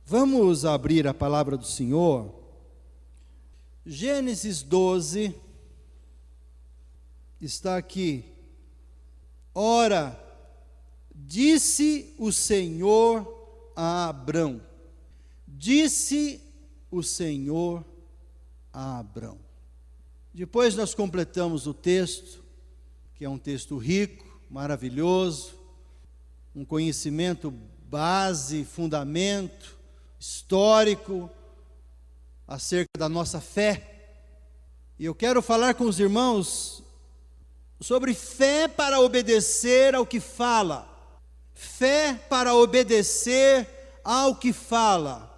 Vamos abrir a palavra do Senhor. Gênesis 12 está aqui. Ora, disse o Senhor a Abrão. Disse o Senhor a Abrão. Depois nós completamos o texto, que é um texto rico, maravilhoso, um conhecimento base, fundamento histórico acerca da nossa fé. E eu quero falar com os irmãos sobre fé para obedecer ao que fala. Fé para obedecer ao que fala,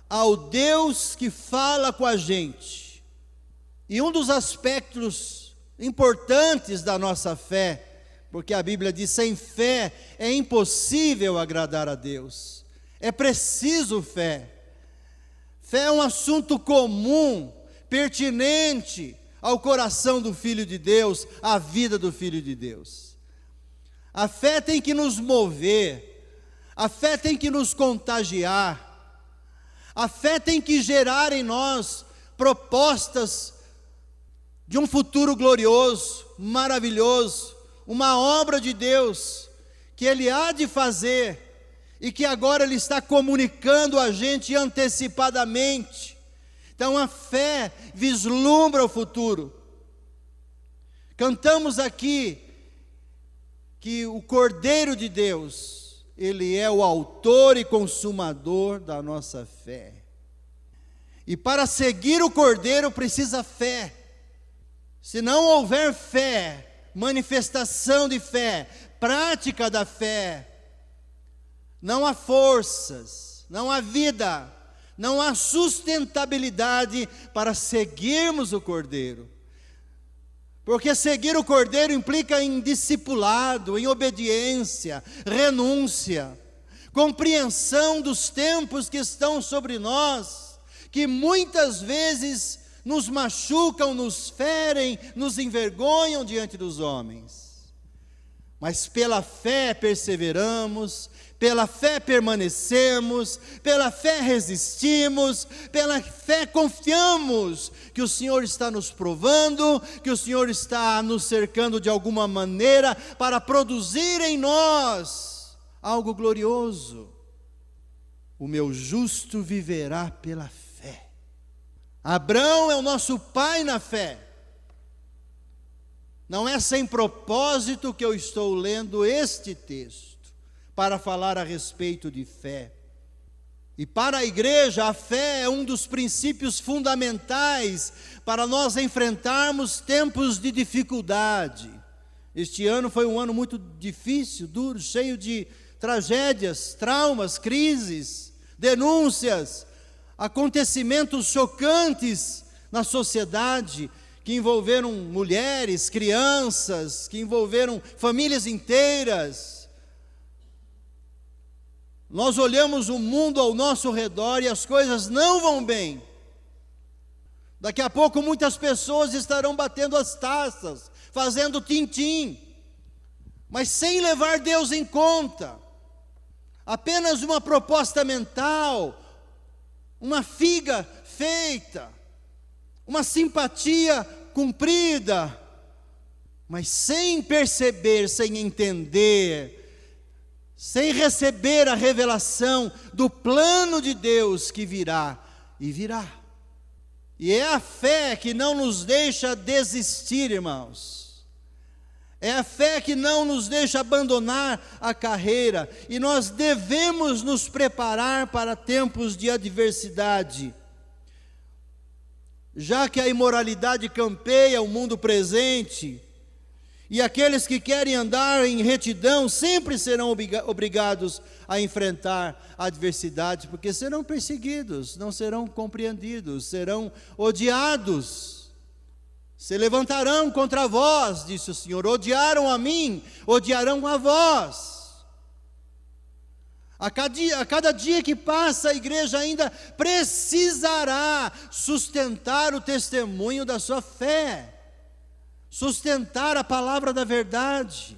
ao Deus que fala com a gente. E um dos aspectos importantes da nossa fé, porque a Bíblia diz: sem fé é impossível agradar a Deus. É preciso fé. Fé é um assunto comum, pertinente ao coração do Filho de Deus, à vida do Filho de Deus. A fé tem que nos mover, a fé tem que nos contagiar, a fé tem que gerar em nós propostas de um futuro glorioso, maravilhoso, uma obra de Deus que Ele há de fazer e que agora Ele está comunicando a gente antecipadamente. Então a fé vislumbra o futuro. Cantamos aqui que o Cordeiro de Deus, Ele é o autor e consumador da nossa fé. E para seguir o Cordeiro precisa fé. Se não houver fé, manifestação de fé, prática da fé, não há forças, não há vida, não há sustentabilidade para seguirmos o Cordeiro. Porque seguir o Cordeiro implica em discipulado, em obediência, renúncia, compreensão dos tempos que estão sobre nós, que muitas vezes nos machucam, nos ferem, nos envergonham diante dos homens. Mas pela fé perseveramos, pela fé permanecemos, pela fé resistimos, pela fé confiamos que o Senhor está nos provando, que o Senhor está nos cercando de alguma maneira para produzir em nós algo glorioso. O meu justo viverá pela fé. Abrão é o nosso pai na fé. Não é sem propósito que eu estou lendo este texto para falar a respeito de fé. E para a igreja, a fé é um dos princípios fundamentais para nós enfrentarmos tempos de dificuldade. Este ano foi um ano muito difícil, duro, cheio de tragédias, traumas, crises, denúncias, acontecimentos chocantes na sociedade, que envolveram mulheres, crianças, que envolveram famílias inteiras. Nós olhamos o mundo ao nosso redor e as coisas não vão bem. Daqui a pouco muitas pessoas estarão batendo as taças, fazendo tintim, mas sem levar Deus em conta. Apenas uma proposta mental, uma figa feita, uma simpatia cumprida, mas sem perceber, sem entender, sem receber a revelação do plano de Deus que virá e virá. E é a fé que não nos deixa desistir, irmãos. É a fé que não nos deixa abandonar a carreira. E nós devemos nos preparar para tempos de adversidade. Já que a imoralidade campeia o mundo presente, e aqueles que querem andar em retidão sempre serão obrigados a enfrentar a adversidade, porque serão perseguidos, não serão compreendidos, serão odiados. Se levantarão contra vós, disse o Senhor, odiaram a mim, odiarão a vós. A cada dia que passa, a igreja ainda precisará sustentar o testemunho da sua fé, sustentar a palavra da verdade.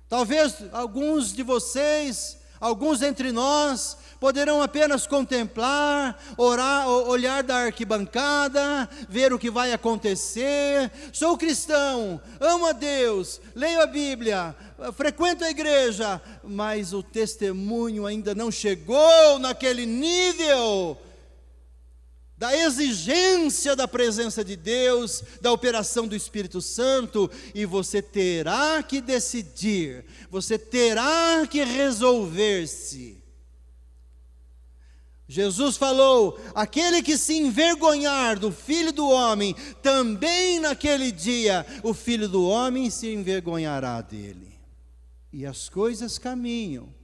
Talvez alguns de vocês Alguns entre nós poderão apenas contemplar, orar, olhar da arquibancada, ver o que vai acontecer. Sou cristão, amo a Deus, leio a Bíblia, frequento a igreja, mas o testemunho ainda não chegou naquele nível da exigência da presença de Deus, da operação do Espírito Santo, e você terá que decidir, você terá que resolver-se. Jesus falou: aquele que se envergonhar do Filho do Homem, também naquele dia o Filho do Homem se envergonhará dele. E as coisas caminham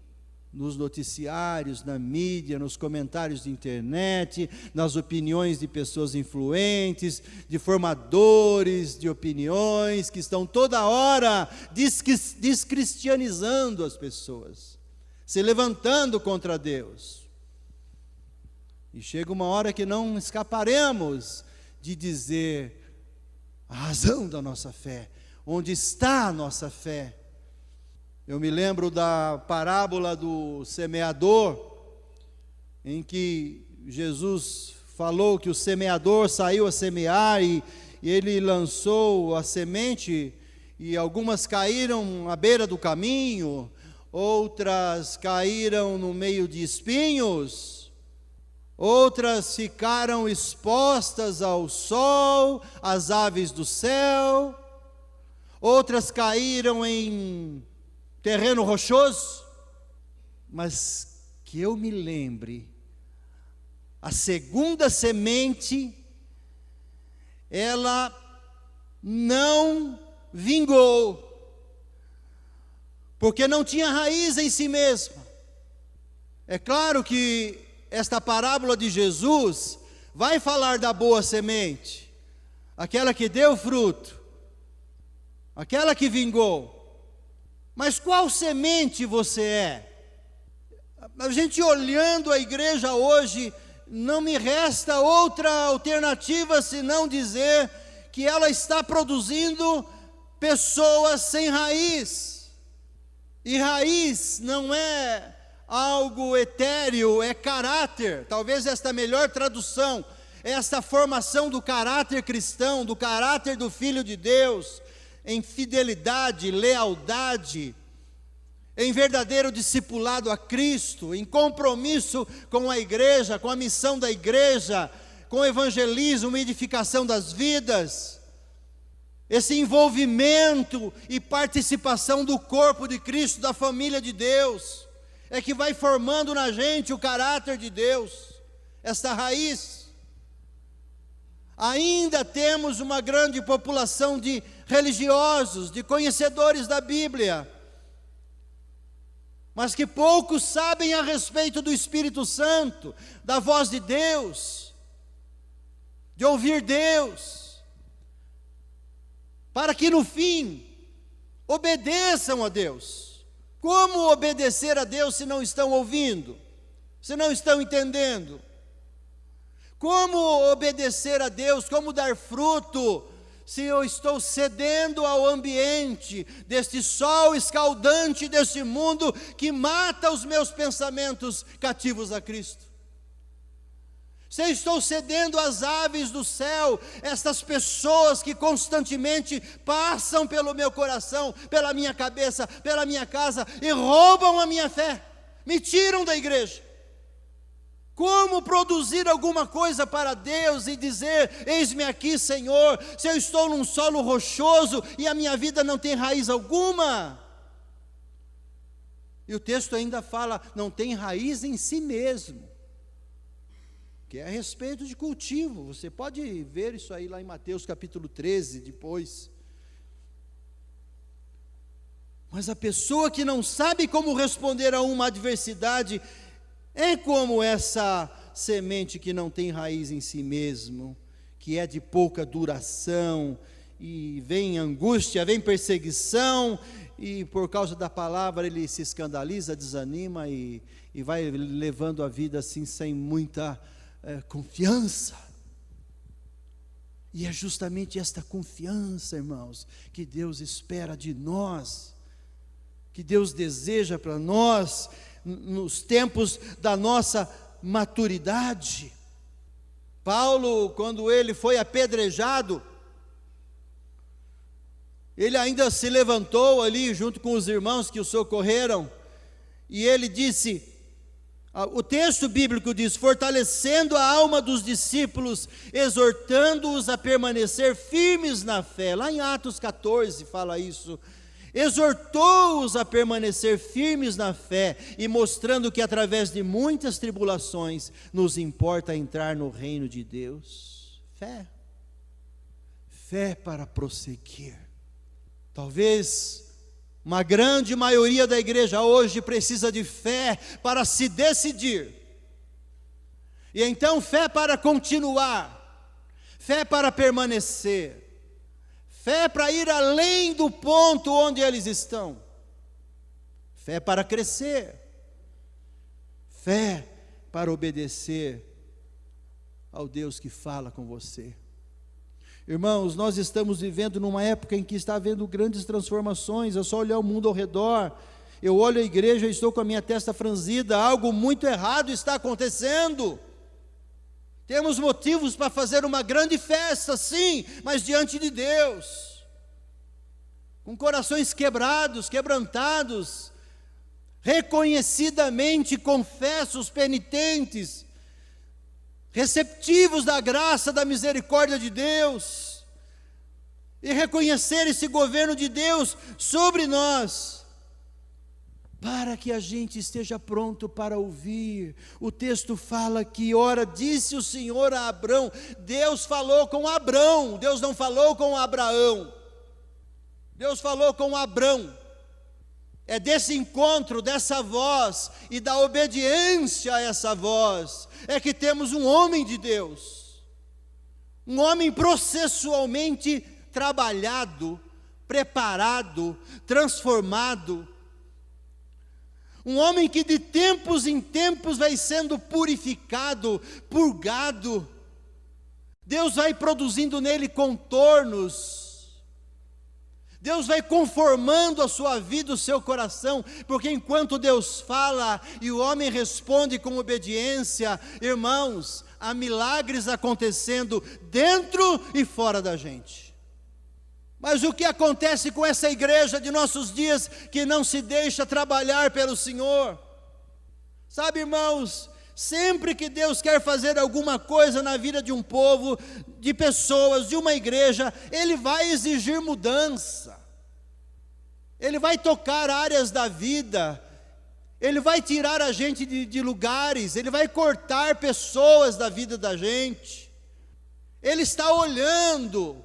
nos noticiários, na mídia, nos comentários de internet, nas opiniões de pessoas influentes, de formadores de opiniões, que estão toda hora descristianizando as pessoas, se levantando contra Deus. E chega uma hora que não escaparemos de dizer a razão da nossa fé, onde está a nossa fé. Eu me lembro da parábola do semeador, em que Jesus falou que o semeador saiu a semear e ele lançou a semente, e algumas caíram à beira do caminho, outras caíram no meio de espinhos, outras ficaram expostas ao sol, às aves do céu, outras caíram em terreno rochoso. Mas que eu me lembre, a segunda semente, ela não vingou, porque não tinha raiz em si mesma. É claro que esta parábola de Jesus vai falar da boa semente, aquela que deu fruto, aquela que vingou. Mas qual semente você é? A gente olhando a igreja hoje, não me resta outra alternativa senão dizer que ela está produzindo pessoas sem raiz. E raiz não é algo etéreo, é caráter. Talvez esta melhor tradução, esta formação do caráter cristão, do caráter do Filho de Deus, em fidelidade, lealdade, em verdadeiro discipulado a Cristo, em compromisso com a igreja, com a missão da igreja, com o evangelismo e edificação das vidas. Esse envolvimento e participação do corpo de Cristo, da família de Deus, é que vai formando na gente o caráter de Deus, esta raiz. Ainda temos uma grande população de religiosos, de conhecedores da Bíblia, mas que poucos sabem a respeito do Espírito Santo, da voz de Deus, de ouvir Deus, para que no fim obedeçam a Deus. Como obedecer a Deus se não estão ouvindo, se não estão entendendo? Como obedecer a Deus, como dar fruto, se eu estou cedendo ao ambiente deste sol escaldante deste mundo que mata os meus pensamentos cativos a Cristo? Se eu estou cedendo às aves do céu, estas pessoas que constantemente passam pelo meu coração, pela minha cabeça, pela minha casa e roubam a minha fé, me tiram da igreja. Como produzir alguma coisa para Deus e dizer: eis-me aqui, Senhor, se eu estou num solo rochoso e a minha vida não tem raiz alguma? E o texto ainda fala: não tem raiz em si mesmo, que é a respeito de cultivo. Você pode ver isso aí lá em Mateus capítulo 13, depois. Mas a pessoa que não sabe como responder a uma adversidade é como essa semente que não tem raiz em si mesmo, que é de pouca duração, e vem angústia, vem perseguição, e por causa da palavra ele se escandaliza, desanima e vai levando a vida assim sem muita confiança. E é justamente esta confiança, irmãos, que Deus espera de nós, que Deus deseja para nós, nos tempos da nossa maturidade. Paulo, quando ele foi apedrejado, ele ainda se levantou ali junto com os irmãos que o socorreram, e ele disse, o texto bíblico diz, fortalecendo a alma dos discípulos, exortando-os a permanecer firmes na fé. Lá em Atos 14 fala isso. Exortou-os a permanecer firmes na fé e mostrando que através de muitas tribulações nos importa entrar no reino de Deus. Fé. Fé para prosseguir. Talvez uma grande maioria da igreja hoje precisa de fé para se decidir. E então fé para continuar, fé para permanecer, fé para ir além do ponto onde eles estão, fé para crescer, fé para obedecer ao Deus que fala com você. Irmãos, nós estamos vivendo numa época em que está havendo grandes transformações. É só olhar o mundo ao redor. Eu olho a igreja e estou com a minha testa franzida. Algo muito errado está acontecendo. Temos motivos para fazer uma grande festa, sim, mas diante de Deus, com corações quebrados, quebrantados, reconhecidamente confessos, penitentes, receptivos da graça, da misericórdia de Deus, e reconhecer esse governo de Deus sobre nós, para que a gente esteja pronto para ouvir. O texto fala que, ora, disse o Senhor a Abrão. Deus falou com Abrão, Deus não falou com Abraão, Deus falou com Abrão. É desse encontro, dessa voz e da obediência a essa voz, é que temos um homem de Deus, um homem processualmente trabalhado, preparado, transformado, um homem que de tempos em tempos vai sendo purificado, purgado. Deus vai produzindo nele contornos, Deus vai conformando a sua vida, o seu coração, porque enquanto Deus fala e o homem responde com obediência, irmãos, há milagres acontecendo dentro e fora da gente. Mas o que acontece com essa igreja de nossos dias que não se deixa trabalhar pelo Senhor? Sabe, irmãos, sempre que Deus quer fazer alguma coisa na vida de um povo, de pessoas, de uma igreja, Ele vai exigir mudança. Ele vai tocar áreas da vida. Ele vai tirar a gente de lugares. Ele vai cortar pessoas da vida da gente. Ele está olhando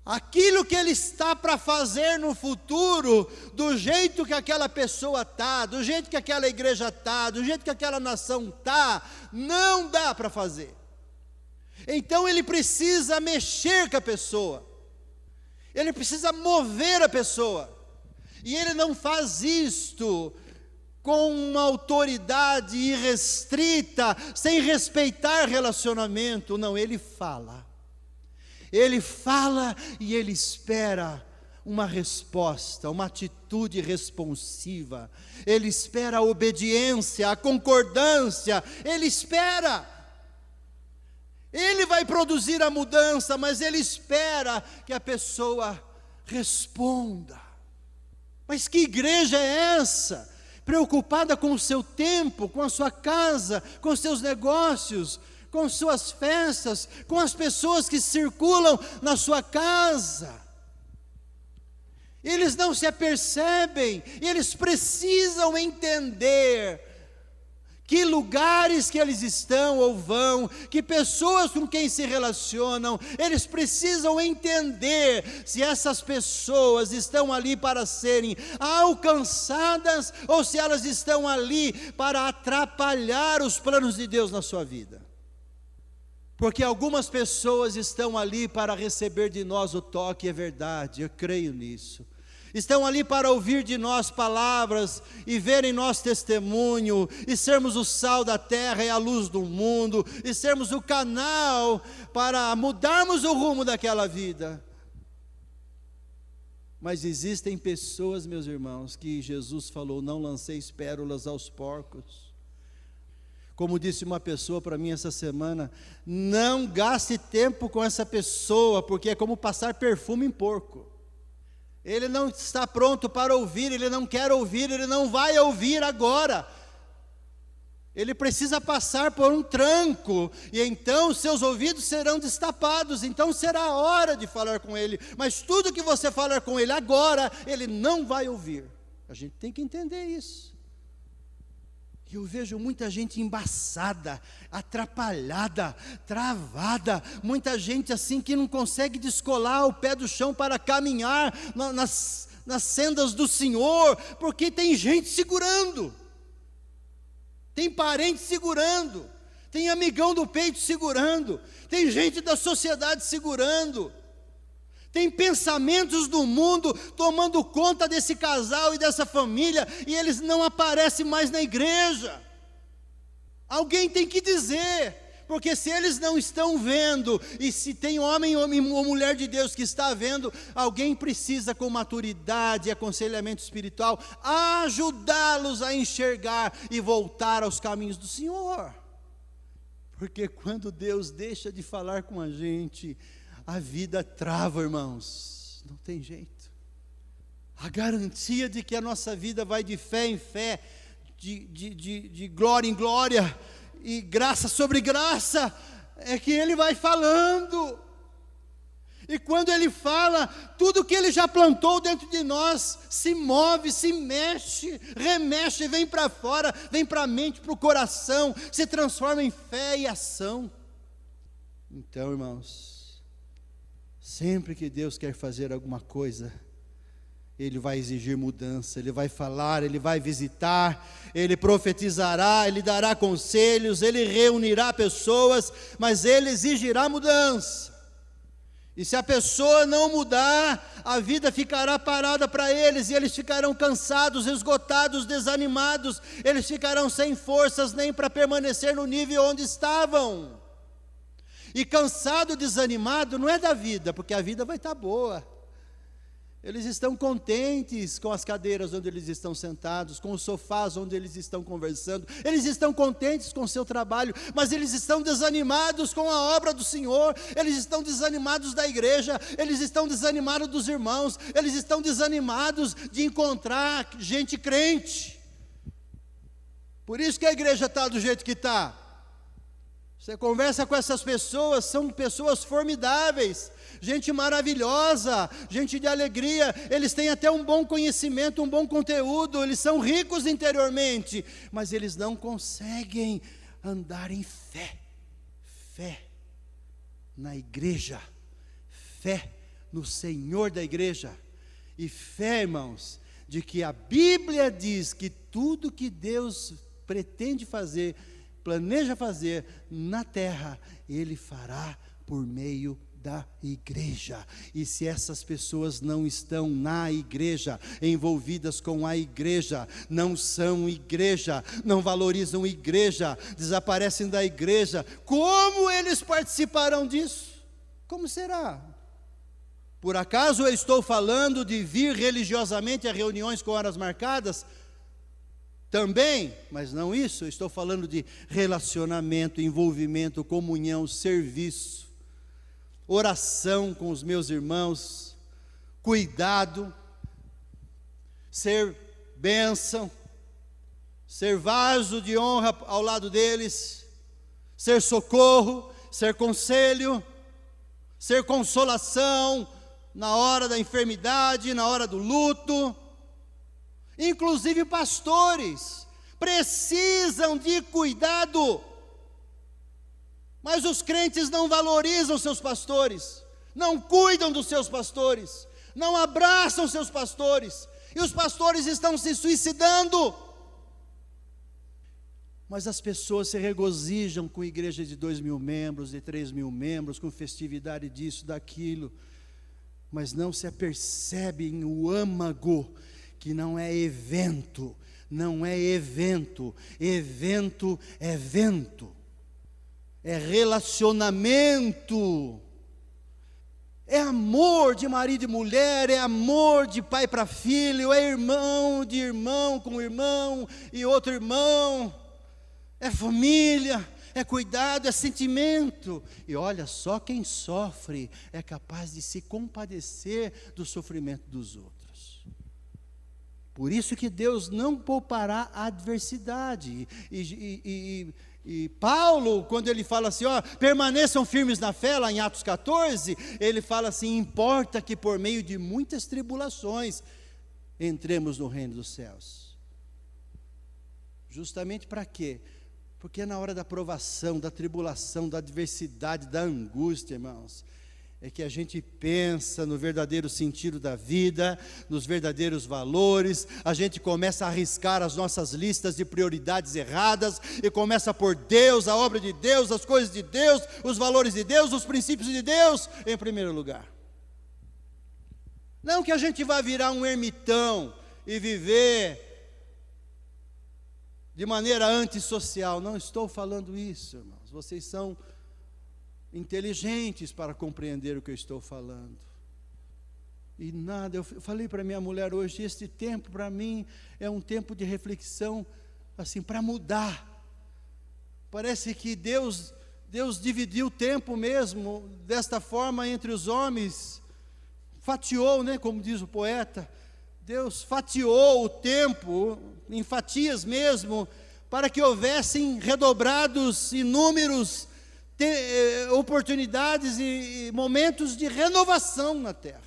aquilo que Ele está para fazer no futuro, do jeito que aquela pessoa está, do jeito que aquela igreja está, do jeito que aquela nação está, não dá para fazer. Então Ele precisa mexer com a pessoa, Ele precisa mover a pessoa, e Ele não faz isto com uma autoridade irrestrita, sem respeitar relacionamento, não, Ele fala. Ele fala e Ele espera uma resposta, uma atitude responsiva. Ele espera a obediência, a concordância. Ele espera. Ele vai produzir a mudança, mas Ele espera que a pessoa responda. Mas que igreja é essa? Preocupada com o seu tempo, com a sua casa, com os seus negócios, com suas festas, com as pessoas que circulam na sua casa. Eles não se apercebem, eles precisam entender que lugares que eles estão ou vão, que pessoas com quem se relacionam, eles precisam entender se essas pessoas estão ali para serem alcançadas ou se elas estão ali para atrapalhar os planos de Deus na sua vida. Porque algumas pessoas estão ali para receber de nós o toque, é verdade, eu creio nisso. Estão ali para ouvir de nós palavras e verem nosso testemunho, e sermos o sal da terra e a luz do mundo, e sermos o canal para mudarmos o rumo daquela vida. Mas existem pessoas, meus irmãos, que Jesus falou: não lanceis pérolas aos porcos. Como disse uma pessoa para mim essa semana, não gaste tempo com essa pessoa, porque é como passar perfume em porco. Ele não está pronto para ouvir, ele não quer ouvir, ele não vai ouvir agora. Ele precisa passar por um tranco, e então seus ouvidos serão destapados, então será a hora de falar com ele. Mas tudo que você falar com ele agora, ele não vai ouvir. A gente tem que entender isso. E eu vejo muita gente embaçada, atrapalhada, travada, muita gente assim que não consegue descolar o pé do chão para caminhar nas sendas do Senhor, porque tem gente segurando, tem parente segurando, tem amigão do peito segurando, tem gente da sociedade segurando, tem pensamentos do mundo tomando conta desse casal e dessa família, e eles não aparecem mais na igreja. Alguém tem que dizer, porque se eles não estão vendo, e se tem homem ou mulher de Deus que está vendo, alguém precisa, com maturidade e aconselhamento espiritual, ajudá-los a enxergar e voltar aos caminhos do Senhor. Porque quando Deus deixa de falar com a gente, a vida trava, irmãos, não tem jeito. A garantia de que a nossa vida vai de fé em fé, de glória em glória, e graça sobre graça, é que Ele vai falando. E quando Ele fala, tudo que Ele já plantou dentro de nós, se move, se mexe, remexe, vem para fora, vem para a mente, para o coração, se transforma em fé e ação. Então, irmãos, sempre que Deus quer fazer alguma coisa, Ele vai exigir mudança, Ele vai falar, Ele vai visitar, Ele profetizará, Ele dará conselhos, Ele reunirá pessoas, mas Ele exigirá mudança. E se a pessoa não mudar, a vida ficará parada para eles, e eles ficarão cansados, esgotados, desanimados, eles ficarão sem forças nem para permanecer no nível onde estavam. E cansado, desanimado, não é da vida, porque a vida vai estar boa. Eles estão contentes com as cadeiras onde eles estão sentados, com os sofás onde eles estão conversando, eles estão contentes com o seu trabalho, mas eles estão desanimados com a obra do Senhor, eles estão desanimados da igreja, eles estão desanimados dos irmãos, eles estão desanimados de encontrar gente crente. Por isso que a igreja está do jeito que está. Você conversa com essas pessoas, são pessoas formidáveis, gente maravilhosa, gente de alegria, eles têm até um bom conhecimento, um bom conteúdo, eles são ricos interiormente, mas eles não conseguem andar em fé, fé na igreja, fé no Senhor da igreja, e fé, irmãos, de que a Bíblia diz que tudo que Deus pretende fazer, planeja fazer na terra, Ele fará por meio da igreja. E se essas pessoas não estão na igreja, envolvidas com a igreja, não são igreja, não valorizam igreja, desaparecem da igreja, como eles participarão disso? Como será? Por acaso eu estou falando de vir religiosamente a reuniões com horas marcadas? Também, mas não isso, eu estou falando de relacionamento, envolvimento, comunhão, serviço, oração com os meus irmãos, cuidado, ser bênção, ser vaso de honra ao lado deles, ser socorro, ser conselho, ser consolação na hora da enfermidade, na hora do luto. Inclusive pastores precisam de cuidado, mas os crentes não valorizam seus pastores, não cuidam dos seus pastores, não abraçam seus pastores, e os pastores estão se suicidando. Mas as pessoas se regozijam com igrejas de 2.000 membros, de 3.000 membros, com festividade disso, daquilo, mas não se apercebem o âmago, que não é evento, não é evento, evento é vento, é relacionamento. É amor de marido e mulher, é amor de pai para filho, é irmão de irmão com irmão e outro irmão, é família, é cuidado, é sentimento. E olha, só quem sofre é capaz de se compadecer do sofrimento dos outros. Por isso que Deus não poupará a adversidade. E Paulo, quando ele fala assim, permaneçam firmes na fé, lá em Atos 14, ele fala assim, importa que por meio de muitas tribulações, entremos no reino dos céus. Justamente para quê? Porque é na hora da provação, da tribulação, da adversidade, da angústia, irmãos, é que a gente pensa no verdadeiro sentido da vida, nos verdadeiros valores, a gente começa a arriscar as nossas listas de prioridades erradas, e começa a pôr Deus, a obra de Deus, as coisas de Deus, os valores de Deus, os princípios de Deus, em primeiro lugar. Não que a gente vá virar um ermitão, e viver de maneira antissocial, não estou falando isso, irmãos, vocês são inteligentes para compreender o que eu estou falando. E nada, eu falei para minha mulher hoje, este tempo para mim é um tempo de reflexão, assim, para mudar. Parece que Deus dividiu o tempo mesmo, desta forma entre os homens, fatiou, né, como diz o poeta, Deus fatiou o tempo, em fatias mesmo, para que houvessem redobrados inúmeros oportunidades e momentos de renovação na terra.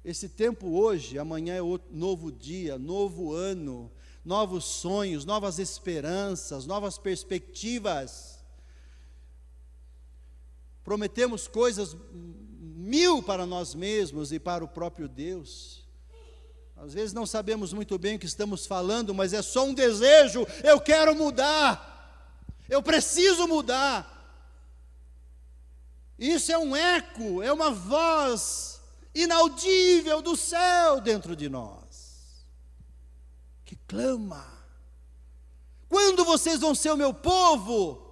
Esse tempo hoje, amanhã é outro novo dia, novo ano, novos sonhos, novas esperanças, novas perspectivas. Prometemos coisas 1000 para nós mesmos e para o próprio Deus. Às vezes não sabemos muito bem o que estamos falando, mas é só um desejo, eu quero mudar, eu preciso mudar. Isso é um eco, é uma voz inaudível do céu dentro de nós, que clama. Quando vocês vão ser o meu povo?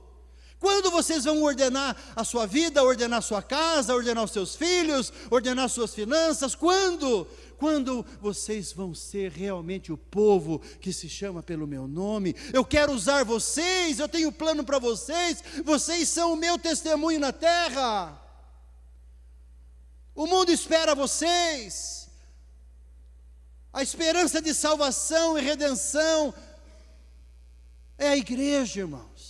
Quando vocês vão ordenar a sua vida, ordenar a sua casa, ordenar os seus filhos, ordenar suas finanças? Quando? Quando vocês vão ser realmente o povo que se chama pelo meu nome? Eu quero usar vocês, eu tenho plano para vocês, vocês são o meu testemunho na terra. O mundo espera vocês. A esperança de salvação e redenção é a igreja, irmãos.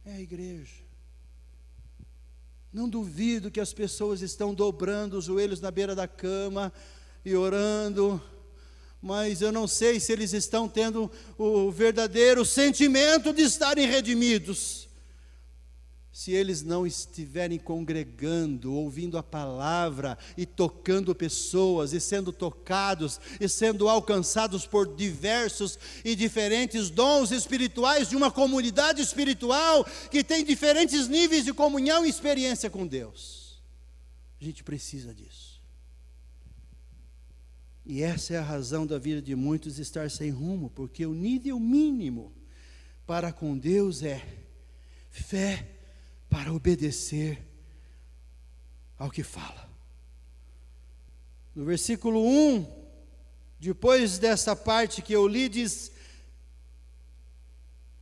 É a igreja. Não duvido que as pessoas estão dobrando os joelhos na beira da cama e orando, mas eu não sei se eles estão tendo o verdadeiro sentimento de estarem redimidos, se eles não estiverem congregando, ouvindo a palavra e tocando pessoas, e sendo tocados, e sendo alcançados por diversos e diferentes dons espirituais de uma comunidade espiritual que tem diferentes níveis de comunhão e experiência com Deus. A gente precisa disso. E essa é a razão da vida de muitos estar sem rumo, porque o nível mínimo para com Deus é fé para obedecer ao que fala. No versículo 1, depois dessa parte que eu li, diz: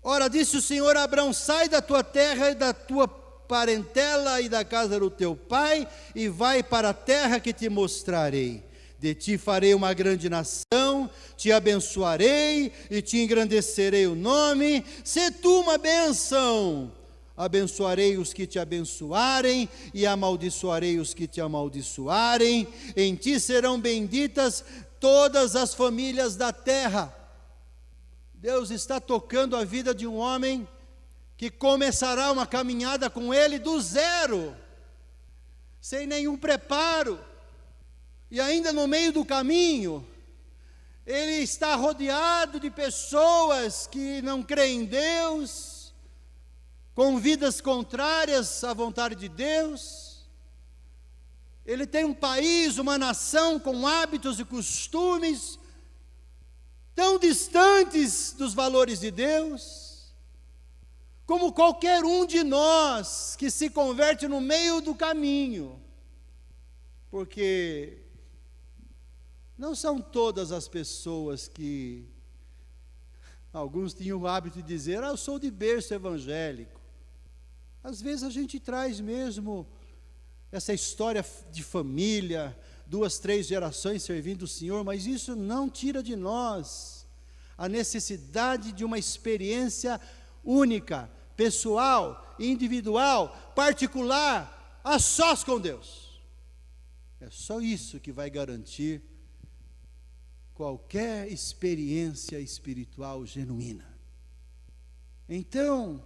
ora, disse o Senhor a Abrão, sai da tua terra e da tua parentela e da casa do teu pai, e vai para a terra que te mostrarei. De ti farei uma grande nação, te abençoarei e te engrandecerei o nome. Se tu uma bênção, abençoarei os que te abençoarem e amaldiçoarei os que te amaldiçoarem. Em ti serão benditas todas as famílias da terra. Deus está tocando a vida de um homem que começará uma caminhada com Ele do zero, sem nenhum preparo, e ainda no meio do caminho, ele está rodeado de pessoas que não creem em Deus, com vidas contrárias à vontade de Deus. Ele tem um país, uma nação com hábitos e costumes tão distantes dos valores de Deus, como qualquer um de nós que se converte no meio do caminho. porque não são todas as pessoas que alguns tinham o hábito de dizer, eu sou de berço evangélico. Às vezes a gente traz mesmo essa história de família, 2, 3 gerações servindo o Senhor, mas isso não tira de nós a necessidade de uma experiência única, pessoal, individual, particular, a sós com Deus. É só isso que vai garantir qualquer experiência espiritual genuína. Então,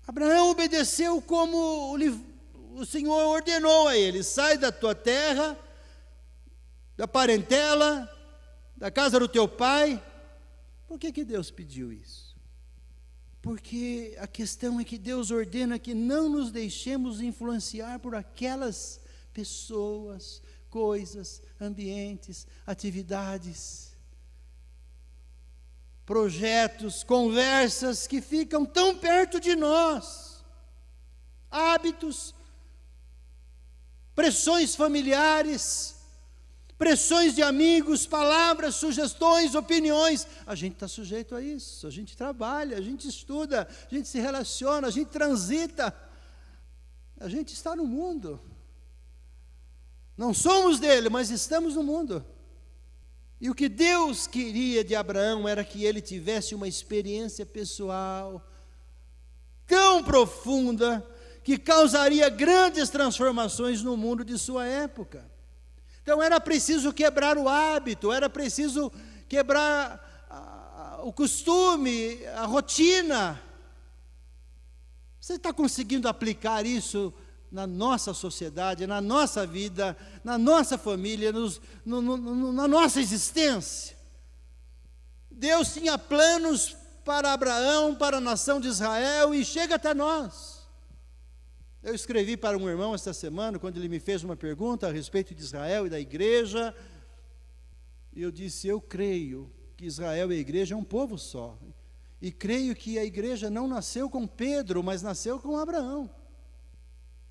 Abraão obedeceu como o Senhor ordenou a ele: sai da tua terra, da parentela, da casa do teu pai. Por que Deus pediu isso? Porque a questão é que Deus ordena que não nos deixemos influenciar por aquelas pessoas, coisas, ambientes, atividades, projetos, conversas que ficam tão perto de nós, hábitos, pressões familiares, pressões de amigos, palavras, sugestões, opiniões. A gente está sujeito a isso, a gente trabalha, a gente estuda, a gente se relaciona, a gente transita, a gente está no mundo. Não somos dele, mas estamos no mundo. E o que Deus queria de Abraão era que ele tivesse uma experiência pessoal tão profunda que causaria grandes transformações no mundo de sua época. Então era preciso quebrar o hábito, era preciso quebrar o costume, a rotina. Você está conseguindo aplicar isso na nossa sociedade, na nossa vida, na nossa família, na nossa existência? Deus tinha planos para Abraão, para a nação de Israel, e chega até nós. Eu escrevi para um irmão esta semana, quando ele me fez uma pergunta a respeito de Israel e da igreja, e eu disse: eu creio que Israel e a igreja é um povo só, e creio que a igreja não nasceu com Pedro, mas nasceu com Abraão.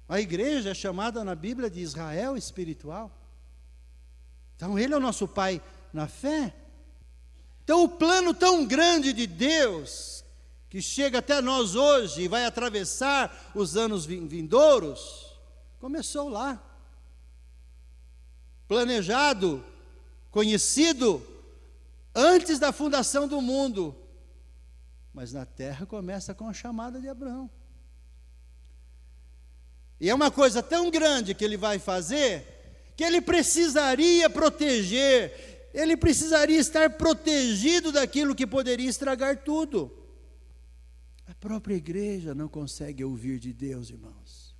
A igreja é chamada na Bíblia de Israel espiritual. Então ele é o nosso pai na fé. Então o plano tão grande de Deus, que chega até nós hoje e vai atravessar os anos vindouros, começou lá. Planejado, conhecido, antes da fundação do mundo. Mas na terra começa com a chamada de Abraão. E é uma coisa tão grande que ele vai fazer, que ele precisaria proteger, ele precisaria estar protegido daquilo que poderia estragar tudo. A própria igreja não consegue ouvir de Deus, irmãos,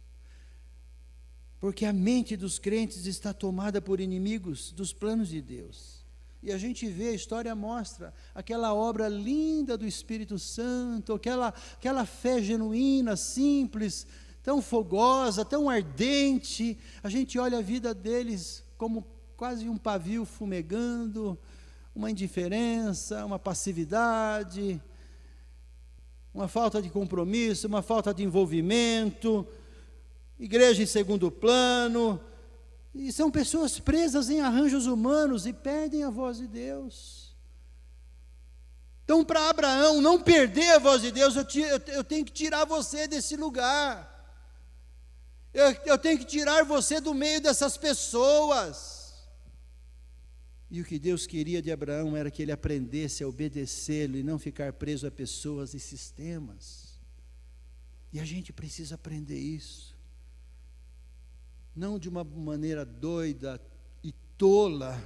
porque a mente dos crentes está tomada por inimigos dos planos de Deus. E a gente vê, a história mostra aquela obra linda do Espírito Santo, aquela fé genuína, simples, tão fogosa, tão ardente. A gente olha a vida deles como quase um pavio fumegando, uma indiferença, uma passividade, uma falta de compromisso, uma falta de envolvimento, igreja em segundo plano, e são pessoas presas em arranjos humanos e perdem a voz de Deus. Então, para Abraão não perder a voz de Deus, eu tenho que tirar você desse lugar. Eu tenho que tirar você do meio dessas pessoas. E o que Deus queria de Abraão era que ele aprendesse a obedecê-lo e não ficar preso a pessoas e sistemas. E a gente precisa aprender isso. Não de uma maneira doida e tola,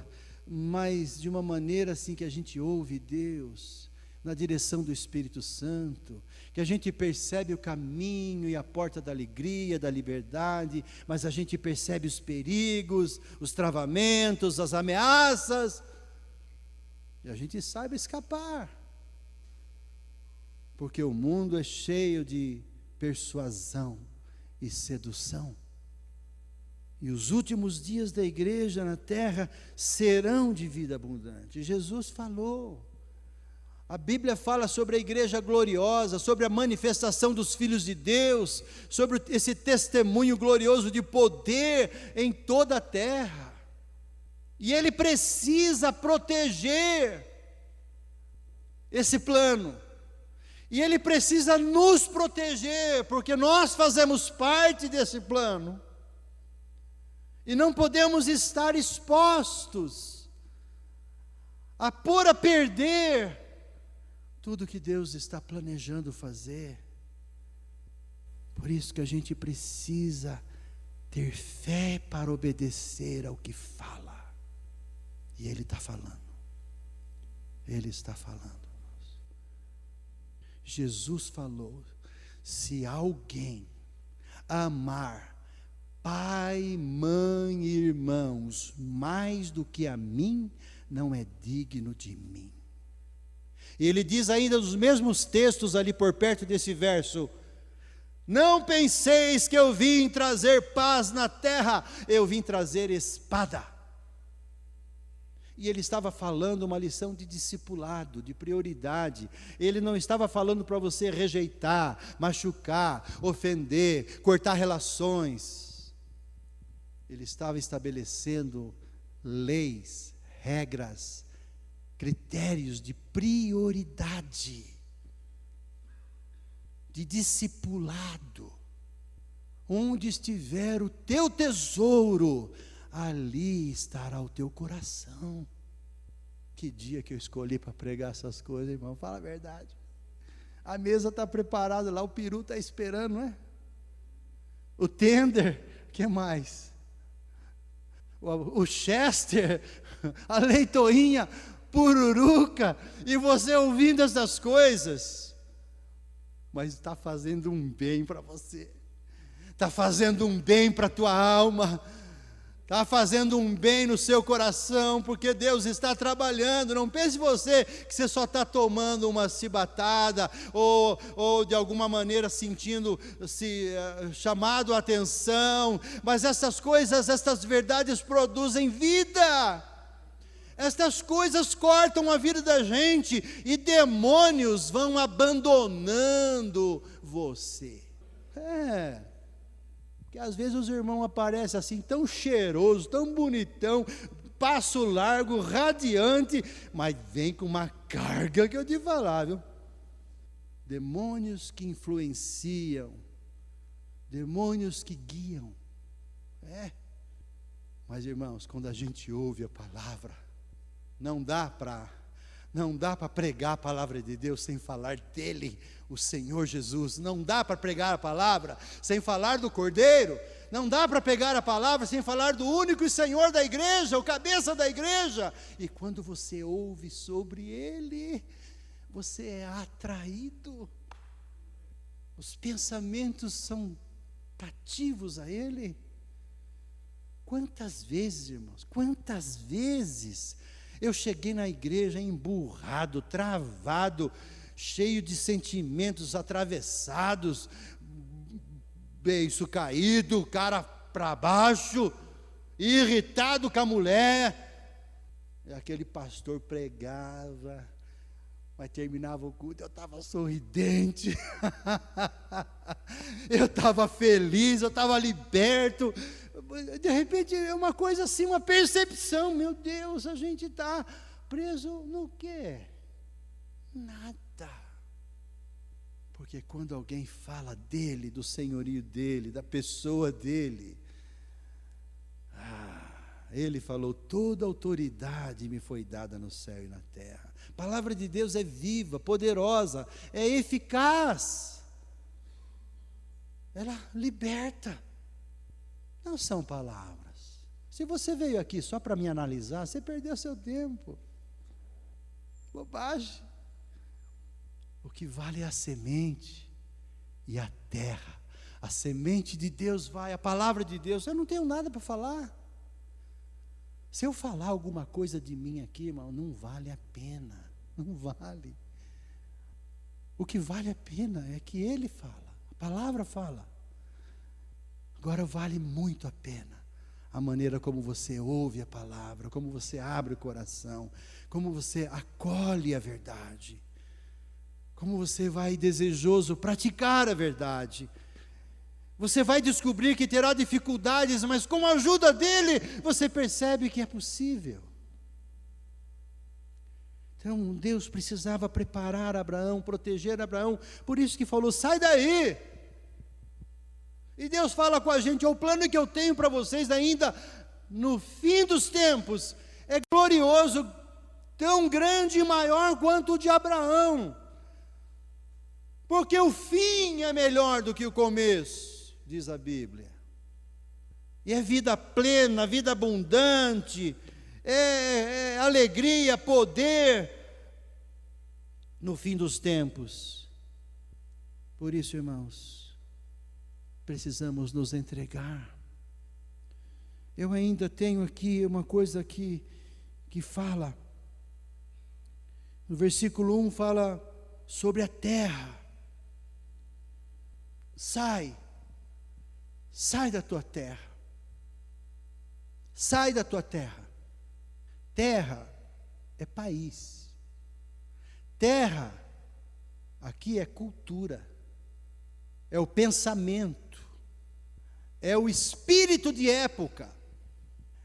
mas de uma maneira assim que a gente ouve Deus, na direção do Espírito Santo, que a gente percebe o caminho e a porta da alegria, da liberdade, mas a gente percebe os perigos, os travamentos, as ameaças, e a gente saiba escapar, porque o mundo é cheio de persuasão e sedução, e os últimos dias da igreja na terra serão de vida abundante. Jesus falou: A Bíblia fala sobre a igreja gloriosa, sobre a manifestação dos filhos de Deus, sobre esse testemunho glorioso de poder em toda a terra. E Ele precisa proteger esse plano. E Ele precisa nos proteger, porque nós fazemos parte desse plano. E não podemos estar expostos a pôr a perder tudo que Deus está planejando fazer. Por isso que a gente precisa ter fé para obedecer ao que fala. E Ele está falando. Ele está falando. Jesus falou: se alguém amar pai, mãe e irmãos mais do que a mim, não é digno de mim. E ele diz ainda nos mesmos textos ali por perto desse verso: não penseis que eu vim trazer paz na terra, eu vim trazer espada. E ele estava falando uma lição de discipulado, de prioridade. Ele não estava falando para você rejeitar, machucar, ofender, cortar relações. Ele estava estabelecendo leis, regras, critérios de prioridade, de discipulado. Onde estiver o teu tesouro, ali estará o teu coração. Que dia que eu escolhi para pregar essas coisas, irmão? Fala a verdade. A mesa está preparada lá, o peru está esperando, não é? O tender, o que mais? O chester, a leitoinha, pururuca, e você ouvindo essas coisas, mas está fazendo um bem para você, está fazendo um bem para a tua alma, está fazendo um bem no seu coração, porque Deus está trabalhando. Não pense você que você só está tomando uma cibatada, ou de alguma maneira sentindo-se chamado a atenção, mas essas coisas, essas verdades produzem vida. Estas coisas cortam a vida da gente, e demônios vão abandonando você. Porque às vezes os irmãos aparecem assim, tão cheiroso, tão bonitão, passo largo, radiante, mas vem com uma carga que eu te falar, viu? Demônios que influenciam, demônios que guiam. Mas irmãos, quando a gente ouve a palavra, não dá para pregar a palavra de Deus sem falar dele, o Senhor Jesus. Não dá para pregar a palavra sem falar do Cordeiro. Não dá para pregar a palavra sem falar do único Senhor da igreja, o cabeça da igreja. E quando você ouve sobre ele, você é atraído. Os pensamentos são cativos a ele. Quantas vezes, irmãos, quantas vezes eu cheguei na igreja emburrado, travado, cheio de sentimentos atravessados, beiço caído, cara para baixo, irritado com a mulher. E aquele pastor pregava, mas terminava o culto, eu estava sorridente, eu estava feliz, eu estava liberto. De repente é uma coisa assim, uma percepção: meu Deus, a gente está preso no quê? Nada. Porque quando alguém fala dele, do senhorio dele, da pessoa dele, ele falou: toda autoridade me foi dada no céu e na terra. A palavra de Deus é viva, poderosa, é eficaz, ela liberta. Não são palavras. Se você veio aqui só para me analisar, você perdeu seu tempo. Bobagem. O que vale é a semente e a terra. A semente de Deus vai, a palavra de Deus. Eu não tenho nada para falar. Se eu falar alguma coisa de mim aqui, irmão, não vale a pena. Não vale. O que vale a pena é que Ele fala, a palavra fala. Agora vale muito a pena a maneira como você ouve a palavra, como você abre o coração, como você acolhe a verdade. como você vai desejoso praticar a verdade. Você vai descobrir que terá dificuldades, mas com a ajuda dele, você percebe que é possível. Então, Deus precisava preparar Abraão, proteger Abraão, por isso que falou, sai daí. E Deus fala com a gente, o plano que eu tenho para vocês ainda, no fim dos tempos, é glorioso, tão grande e maior quanto o de Abraão. Porque o fim é melhor do que o começo, diz a Bíblia. E é vida plena, vida abundante, é alegria, poder, no fim dos tempos. Por isso, irmãos, precisamos nos entregar. Eu ainda tenho aqui uma coisa que fala, no versículo 1 fala sobre a terra. Sai da tua terra, sai da tua terra. Terra é país, terra aqui é cultura, é o pensamento, é o espírito de época,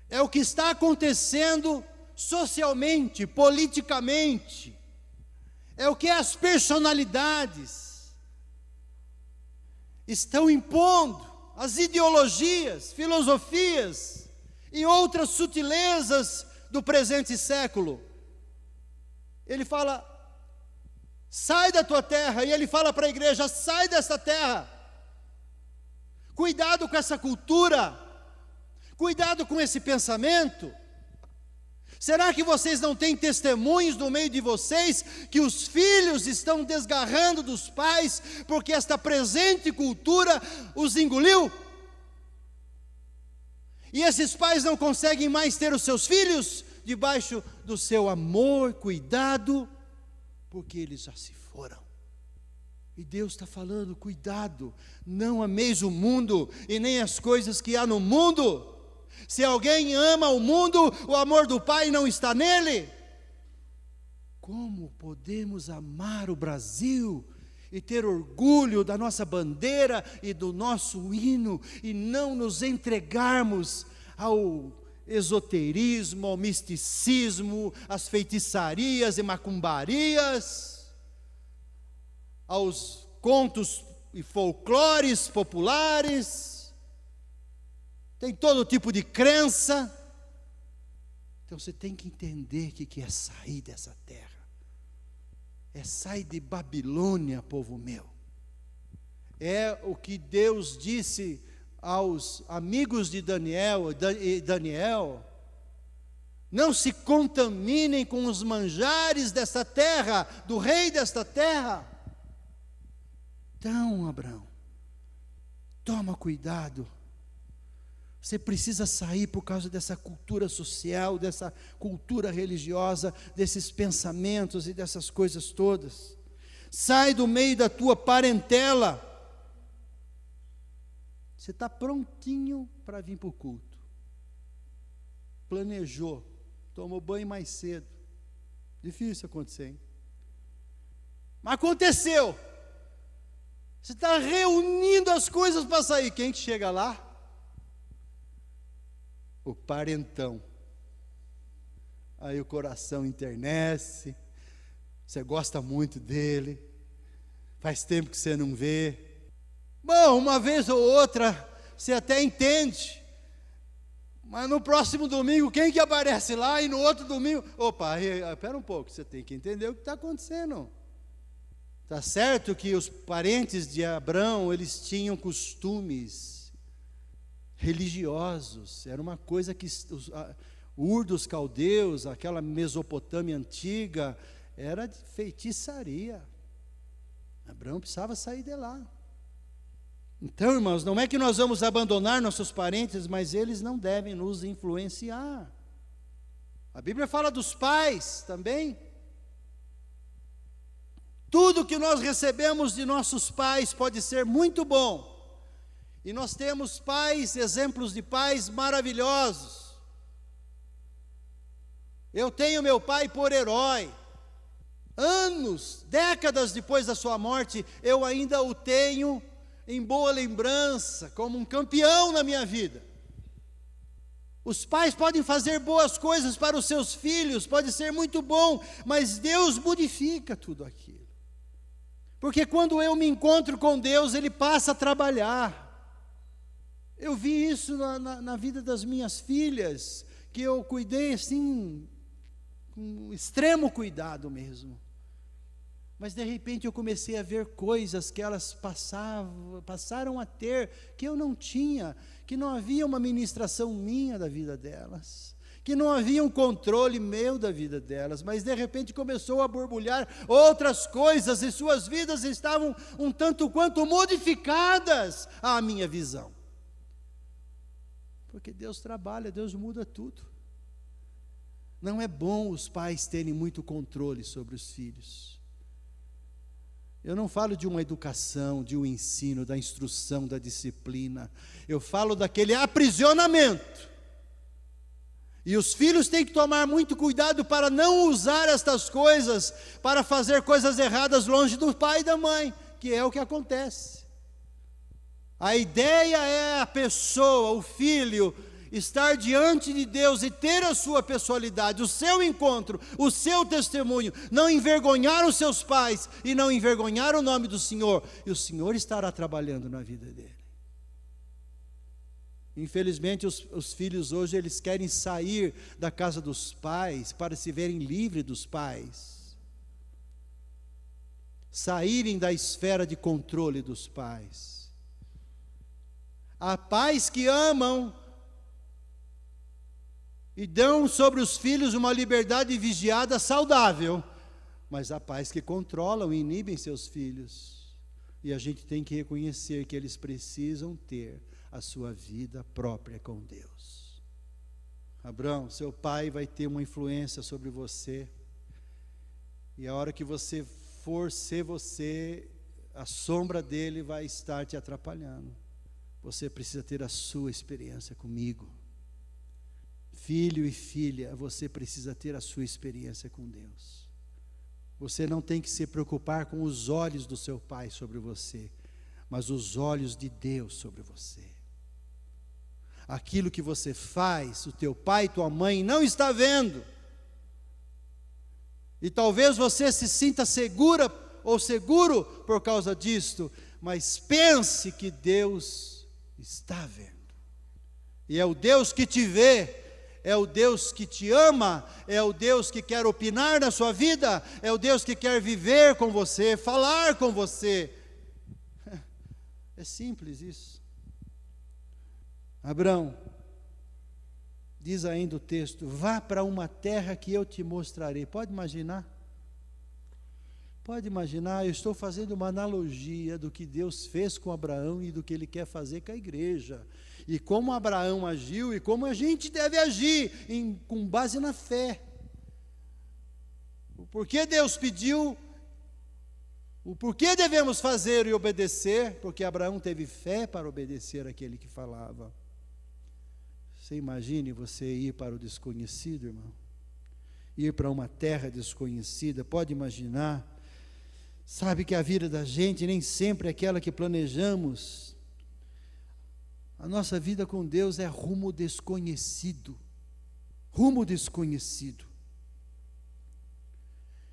é o que está acontecendo socialmente, politicamente, é o que as personalidades estão impondo, as ideologias, filosofias e outras sutilezas do presente século. Ele fala, sai da tua terra, e ele fala para a igreja, sai dessa terra. Cuidado com essa cultura, cuidado com esse pensamento. Será que vocês não têm testemunhos no meio de vocês que os filhos estão desgarrando dos pais porque esta presente cultura os engoliu? E esses pais não conseguem mais ter os seus filhos debaixo do seu amor, cuidado, porque eles já se foram. E Deus está falando, cuidado, não ameis o mundo e nem as coisas que há no mundo. Se alguém ama o mundo, o amor do Pai não está nele. Como podemos amar o Brasil e ter orgulho da nossa bandeira e do nosso hino e não nos entregarmos ao esoterismo, ao misticismo, às feitiçarias e macumbarias, aos contos e folclores populares? Tem todo tipo de crença. Então você tem que entender o que é sair dessa terra. É sair de Babilônia, povo meu. É o que Deus disse aos amigos de Daniel, não se contaminem com os manjares desta terra, do rei desta terra. Então, Abraão, toma cuidado. Você precisa sair por causa dessa cultura social, dessa cultura religiosa, desses pensamentos e dessas coisas todas. Sai do meio da tua parentela. Você está prontinho para vir para o culto. Planejou, tomou banho mais cedo. Difícil acontecer, hein? Mas aconteceu. Você está reunindo as coisas para sair. Quem que chega lá? O parentão. Aí o coração enternece, você gosta muito dele, faz tempo que você não vê. Bom, uma vez ou outra, você até entende, mas no próximo domingo, quem que aparece lá? E no outro domingo, opa, espera um pouco, você tem que entender o que está acontecendo. Está certo que os parentes de Abrão, eles tinham costumes religiosos, era uma coisa que Ur dos caldeus, aquela Mesopotâmia antiga, era de feitiçaria. Abraão precisava sair de lá. Então, irmãos, não é que nós vamos abandonar nossos parentes, mas eles não devem nos influenciar. A Bíblia fala dos pais também. Tudo que nós recebemos de nossos pais pode ser muito bom. E nós temos pais, exemplos de pais maravilhosos. Eu tenho meu pai por herói. anos, décadas depois da sua morte, eu ainda o tenho em boa lembrança, como um campeão na minha vida. Os pais podem fazer boas coisas para os seus filhos, pode ser muito bom, mas Deus modifica tudo aquilo. Porque quando eu me encontro com Deus, Ele passa a trabalhar. Eu vi isso na vida das minhas filhas, que eu cuidei assim, com extremo cuidado mesmo. Mas de repente eu comecei a ver coisas que elas passaram a ter, que eu não tinha, que não havia uma ministração minha da vida delas, que não havia um controle meu da vida delas, mas de repente começou a borbulhar outras coisas e suas vidas estavam um tanto quanto modificadas à minha visão. Porque Deus trabalha, Deus muda tudo. Não é bom os pais terem muito controle sobre os filhos. Eu não falo de uma educação, de um ensino, da instrução, da disciplina. Eu falo daquele aprisionamento. E os filhos têm que tomar muito cuidado para não usar estas coisas para fazer coisas erradas longe do pai e da mãe, que é o que acontece. A ideia é a pessoa, o filho, estar diante de Deus e ter a sua pessoalidade, o seu encontro, o seu testemunho, não envergonhar os seus pais e não envergonhar o nome do Senhor, e o Senhor estará trabalhando na vida dele. Infelizmente os filhos hoje eles querem sair da casa dos pais para se verem livres dos pais, saírem da esfera de controle dos pais. Há pais que amam e dão sobre os filhos uma liberdade vigiada saudável, mas há pais que controlam e inibem seus filhos, e a gente tem que reconhecer que eles precisam ter a sua vida própria com Deus. Abraão, seu pai vai ter uma influência sobre você, e a hora que você for ser você, a sombra dele vai estar te atrapalhando. Você precisa ter a sua experiência comigo. Filho e filha, você precisa ter a sua experiência com Deus. Você não tem que se preocupar com os olhos do seu pai sobre você, mas os olhos de Deus sobre você. Aquilo que você faz, o teu pai e tua mãe não está vendo. E talvez você se sinta segura ou seguro por causa disto, mas pense que Deus está vendo. E é o Deus que te vê, é o Deus que te ama, é o Deus que quer opinar na sua vida, é o Deus que quer viver com você, falar com você. É simples isso. Abraão, diz ainda o texto, vá para uma terra que eu te mostrarei. Pode imaginar? Pode imaginar, eu estou fazendo uma analogia do que Deus fez com Abraão e do que Ele quer fazer com a igreja. E como Abraão agiu e como a gente deve agir, com base na fé. O porquê Deus pediu, o porquê devemos fazer e obedecer, porque Abraão teve fé para obedecer aquele que falava. Você imagine você ir para o desconhecido, irmão? Ir para uma terra desconhecida, pode imaginar? Sabe que a vida da gente nem sempre é aquela que planejamos. A nossa vida com Deus é rumo desconhecido. Rumo desconhecido.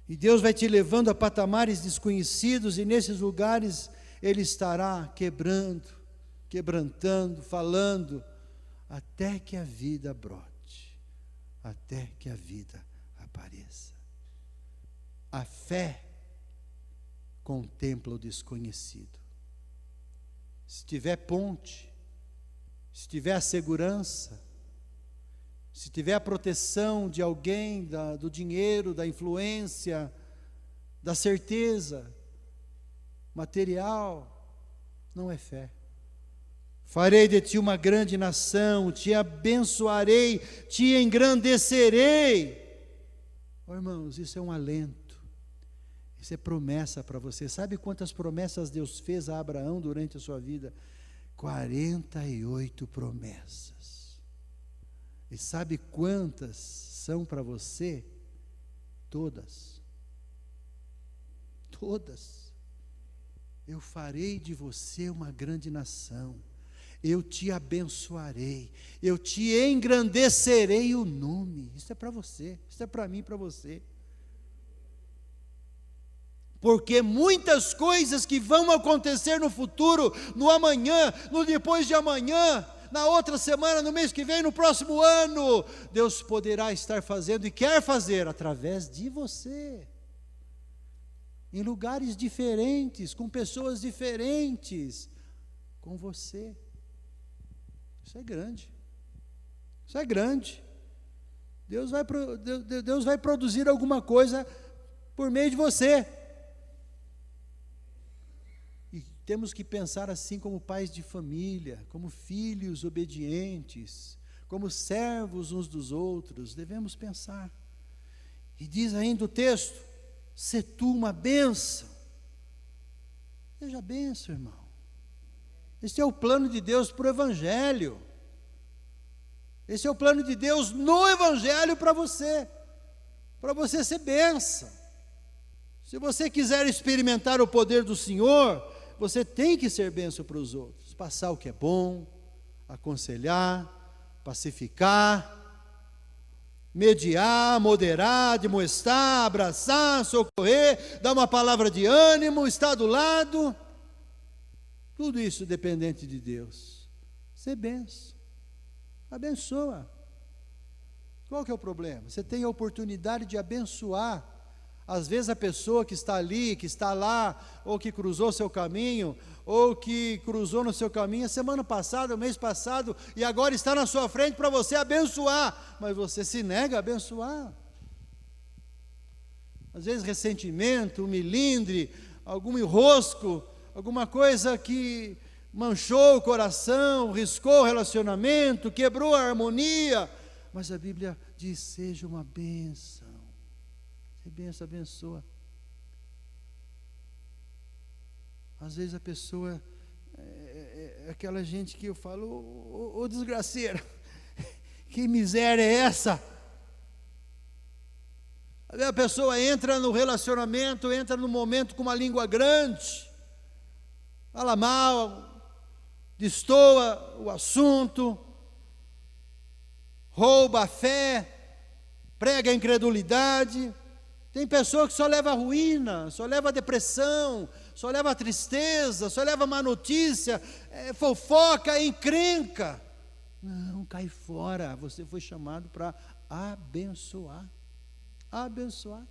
E Deus vai te levando a patamares desconhecidos, e nesses lugares Ele estará quebrantando, falando, até que a vida brote, até que a vida apareça. A fé contempla o desconhecido. Se tiver ponte, se tiver a segurança, se tiver a proteção de alguém, do dinheiro, da influência, da certeza material, não é fé. Farei de ti uma grande nação, te abençoarei, te engrandecerei. Oh, irmãos, isso é um alento, isso é promessa para você. Sabe quantas promessas Deus fez a Abraão durante a sua vida? 48 promessas. E sabe quantas são para você? Todas. todas. Eu farei de você uma grande nação, eu te abençoarei, eu te engrandecerei o nome. Isso é para você, isso é para mim e para você. Porque muitas coisas que vão acontecer no futuro, no amanhã, no depois de amanhã, na outra semana, no mês que vem, no próximo ano, Deus poderá estar fazendo e quer fazer através de você, em lugares diferentes, com pessoas diferentes, com você. Isso é grande, isso é grande. Deus vai produzir alguma coisa por meio de você. E temos que pensar assim como pais de família, como filhos obedientes, como servos uns dos outros, devemos pensar. E diz ainda o texto, sê tu uma bênção. Seja bênção, irmão. Esse é o plano de Deus para o Evangelho. Esse é o plano de Deus no Evangelho para você ser bênção. Se você quiser experimentar o poder do Senhor, você tem que ser bênção para os outros, passar o que é bom, aconselhar, pacificar, mediar, moderar, admoestar, abraçar, socorrer, dar uma palavra de ânimo, estar do lado. Tudo isso dependente de Deus. Ser bênção. Abençoa. Qual que é o problema? Você tem a oportunidade de abençoar. Às vezes a pessoa que está ali, que está lá, ou que cruzou seu caminho, ou que cruzou no seu caminho a semana passada, o mês passado, e agora está na sua frente para você abençoar, mas você se nega a abençoar. Às vezes ressentimento, um milindre, algum enrosco, alguma coisa que manchou o coração, riscou o relacionamento, quebrou a harmonia, mas a Bíblia diz, seja uma bênção. Ser bênção, abençoa. Às vezes a pessoa é aquela gente que eu falo, ô desgraceira, que miséria é essa? A pessoa entra no relacionamento, entra no momento com uma língua grande, fala mal, destoa o assunto, rouba a fé, prega a incredulidade. Tem pessoa que só leva a ruína, só leva a depressão, só leva a tristeza, só leva a má notícia, fofoca, encrenca. Não, cai fora, você foi chamado para abençoar. Abençoar.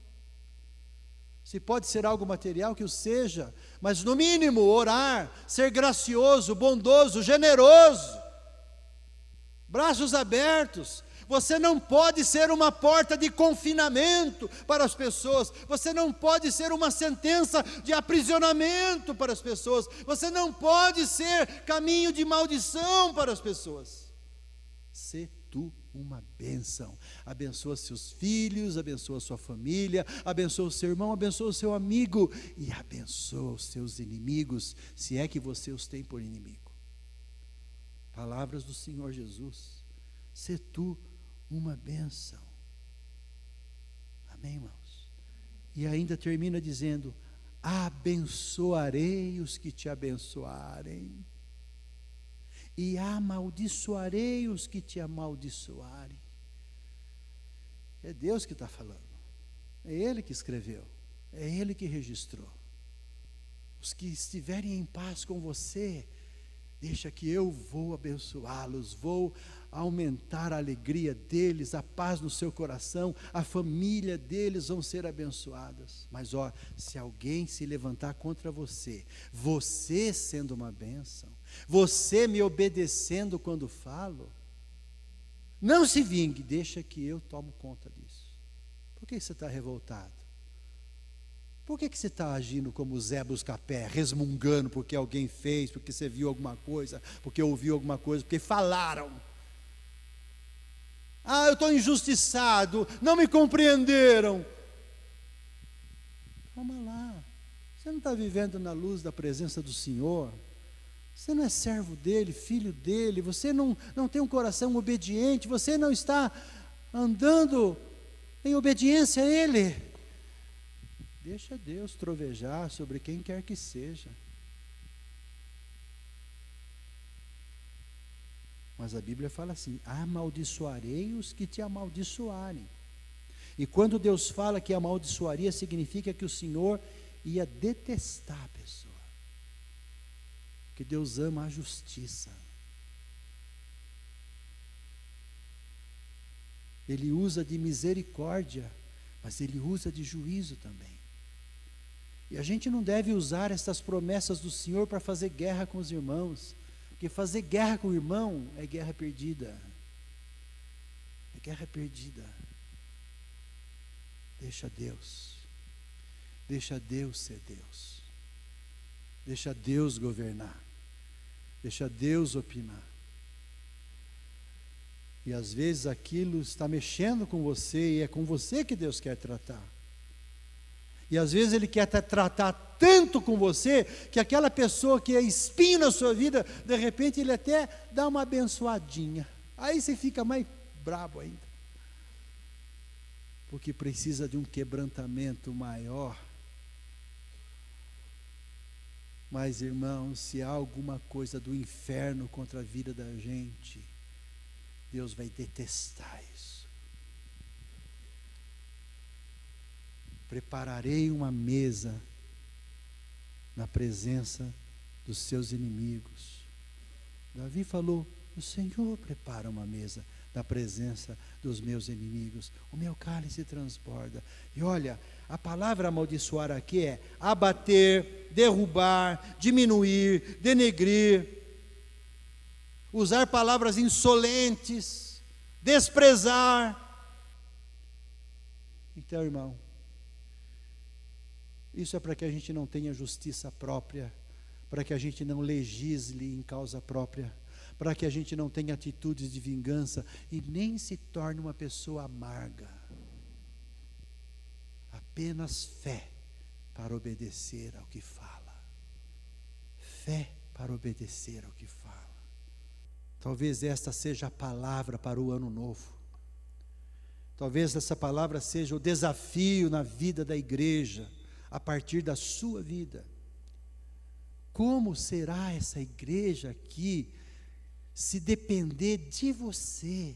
Se pode ser algo material, que o seja, mas no mínimo orar, ser gracioso, bondoso, generoso, braços abertos. Você não pode ser uma porta de confinamento para as pessoas, você não pode ser uma sentença de aprisionamento para as pessoas, você não pode ser caminho de maldição para as pessoas. Sê tu uma bênção. Abençoa seus filhos, abençoa sua família, abençoa o seu irmão, abençoa o seu amigo e abençoa os seus inimigos, se é que você os tem por inimigo. Palavras do Senhor Jesus. Sê tu uma bênção. Amém, irmãos? E ainda termina dizendo, abençoarei os que te abençoarem, e amaldiçoarei os que te amaldiçoarem. É Deus que está falando, é Ele que escreveu, é Ele que registrou. Os que estiverem em paz com você, deixa que eu vou abençoá-los, vou aumentar a alegria deles, a paz no seu coração, a família deles vão ser abençoadas. Mas se alguém se levantar contra você, você sendo uma bênção, você me obedecendo quando falo, não se vingue, deixa que eu tomo conta disso. Por que você está revoltado? Por que você está agindo como Zé Buscapé, resmungando porque alguém fez, porque você viu alguma coisa, porque ouviu alguma coisa, porque falaram? Eu estou injustiçado, não me compreenderam. Calma lá, você não está vivendo na luz da presença do Senhor, você não é servo dele, filho dele, você não tem um coração obediente, você não está andando em obediência a ele. Deixa Deus trovejar sobre quem quer que seja. Mas a Bíblia fala assim: amaldiçoarei os que te amaldiçoarem. E quando Deus fala que amaldiçoaria, significa que o Senhor ia detestar a pessoa. Que Deus ama a justiça. Ele usa de misericórdia, mas Ele usa de juízo também. E a gente não deve usar essas promessas do Senhor para fazer guerra com os irmãos, porque fazer guerra com o irmão é guerra perdida. É guerra perdida. Deixa Deus ser Deus, deixa Deus governar, deixa Deus opinar. E às vezes aquilo está mexendo com você, e é com você que Deus quer tratar. E às vezes Ele quer tratar tanto com você, que aquela pessoa que é espinho na sua vida, de repente Ele até dá uma abençoadinha. Aí você fica mais brabo ainda. Porque precisa de um quebrantamento maior. Mas, irmãos, se há alguma coisa do inferno contra a vida da gente, Deus vai detestar isso. Prepararei uma mesa na presença dos seus inimigos. Davi falou: o Senhor prepara uma mesa na presença dos meus inimigos, o meu cálice transborda. E olha, a palavra amaldiçoar aqui é abater, derrubar, diminuir, denegrir, usar palavras insolentes, desprezar. Então, irmão, isso é para que a gente não tenha justiça própria, para que a gente não legisle em causa própria, para que a gente não tenha atitudes de vingança e nem se torne uma pessoa amarga. Apenas fé para obedecer ao que fala. Fé para obedecer ao que fala. Talvez esta seja a palavra para o ano novo. Talvez essa palavra seja o desafio na vida da igreja, a partir da sua vida. Como será essa igreja aqui, se depender de você,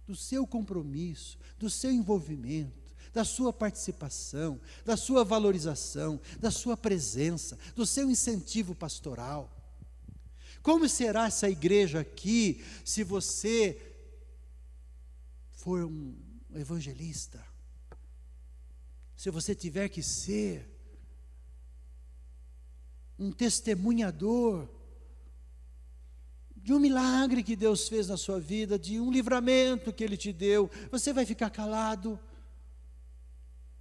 do seu compromisso, do seu envolvimento, da sua participação, da sua valorização, da sua presença, do seu incentivo pastoral? Como será essa igreja aqui, se você for um evangelista? Se você tiver que ser um testemunhador de um milagre que Deus fez na sua vida, de um livramento que Ele te deu, você vai ficar calado?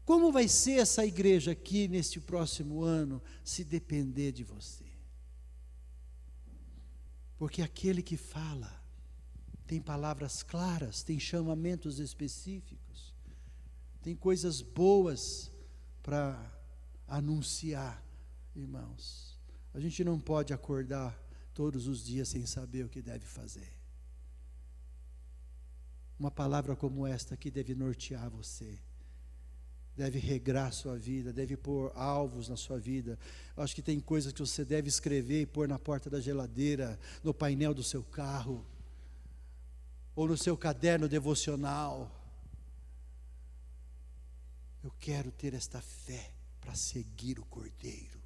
Como vai ser essa igreja aqui neste próximo ano, se depender de você? Porque aquele que fala tem palavras claras, tem chamamentos específicos, tem coisas boas para anunciar, irmãos. A gente não pode acordar todos os dias sem saber o que deve fazer. Uma palavra como esta aqui deve nortear você, deve regrar a sua vida, deve pôr alvos na sua vida. Eu acho que tem coisas que você deve escrever e pôr na porta da geladeira, no painel do seu carro, ou no seu caderno devocional. Eu quero ter esta fé para seguir o Cordeiro.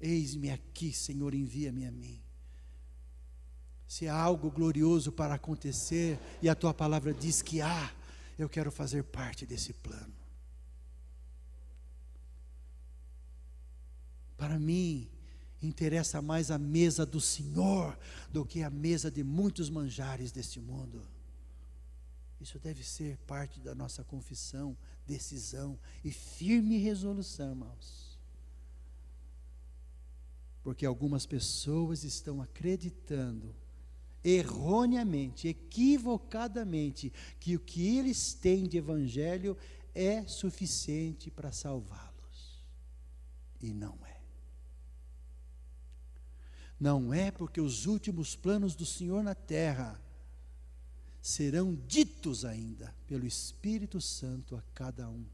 Eis-me aqui, Senhor, envia-me a mim. Se há algo glorioso para acontecer, e a Tua palavra diz que há, eu quero fazer parte desse plano. Para mim, interessa mais a mesa do Senhor do que a mesa de muitos manjares deste mundo. Isso deve ser parte da nossa confissão, decisão e firme resolução, irmãos. Porque algumas pessoas estão acreditando erroneamente, equivocadamente, que o que eles têm de evangelho é suficiente para salvá-los. E não é. Não é, porque os últimos planos do Senhor na terra serão ditos ainda pelo Espírito Santo a cada um.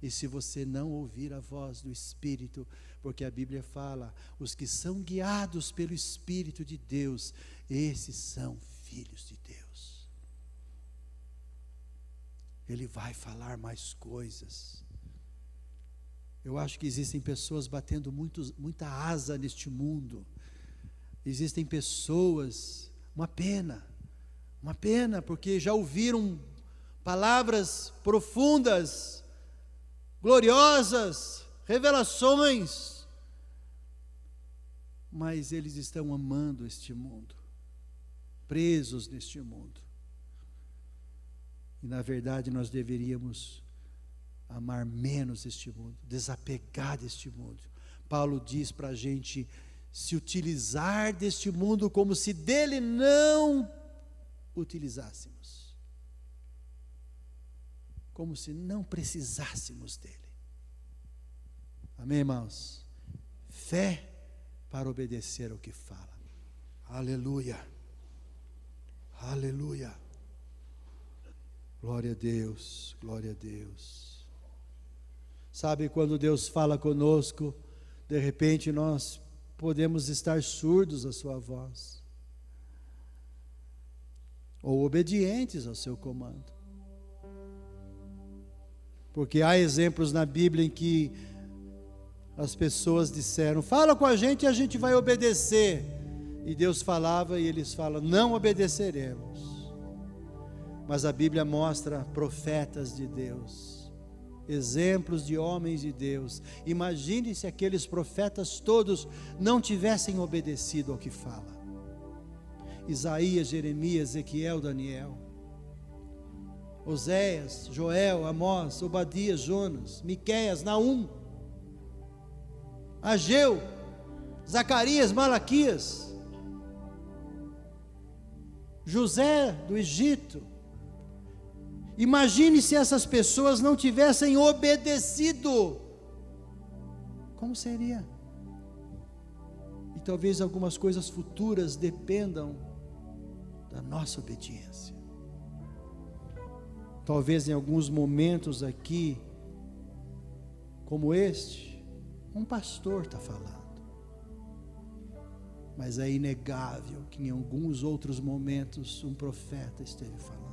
E se você não ouvir a voz do Espírito, porque a Bíblia fala, os que são guiados pelo Espírito de Deus, esses são filhos de Deus. Ele vai falar mais coisas. Eu acho que existem pessoas batendo muita asa neste mundo. Existem pessoas, uma pena, porque já ouviram palavras profundas, gloriosas, revelações, mas eles estão amando este mundo, presos neste mundo. E na verdade nós deveríamos amar menos este mundo, desapegar deste mundo. Paulo diz para a gente se utilizar deste mundo como se dele não utilizássemos, como se não precisássemos dele. Amém, irmãos? Fé para obedecer ao que fala. Aleluia, aleluia, glória a Deus, glória a Deus. Sabe, quando Deus fala conosco, de repente nós podemos estar surdos à sua voz, ou obedientes ao seu comando, porque há exemplos na Bíblia em que as pessoas disseram, fala com a gente e a gente vai obedecer, e Deus falava e eles falam, não obedeceremos. Mas a Bíblia mostra profetas de Deus, exemplos de homens de Deus. Imagine se aqueles profetas todos não tivessem obedecido ao que fala. Isaías, Jeremias, Ezequiel, Daniel, Oséias, Joel, Amós, Obadias, Jonas, Miqueias, Naum, Ageu, Zacarias, Malaquias, José do Egito. Imagine se essas pessoas não tivessem obedecido, como seria? E talvez algumas coisas futuras dependam da nossa obediência. Talvez em alguns momentos aqui, como este, um pastor está falando, mas é inegável que em alguns outros momentos um profeta esteve falando.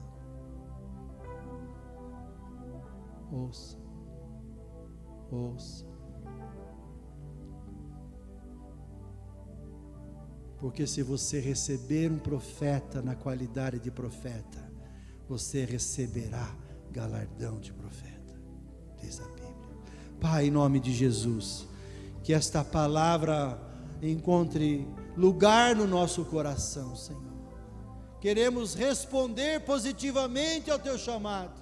Ouça, ouça, porque se você receber um profeta na qualidade de profeta, você receberá galardão de profeta, diz a Bíblia. Pai, em nome de Jesus, que esta palavra encontre lugar no nosso coração, Senhor. Queremos responder positivamente ao teu chamado.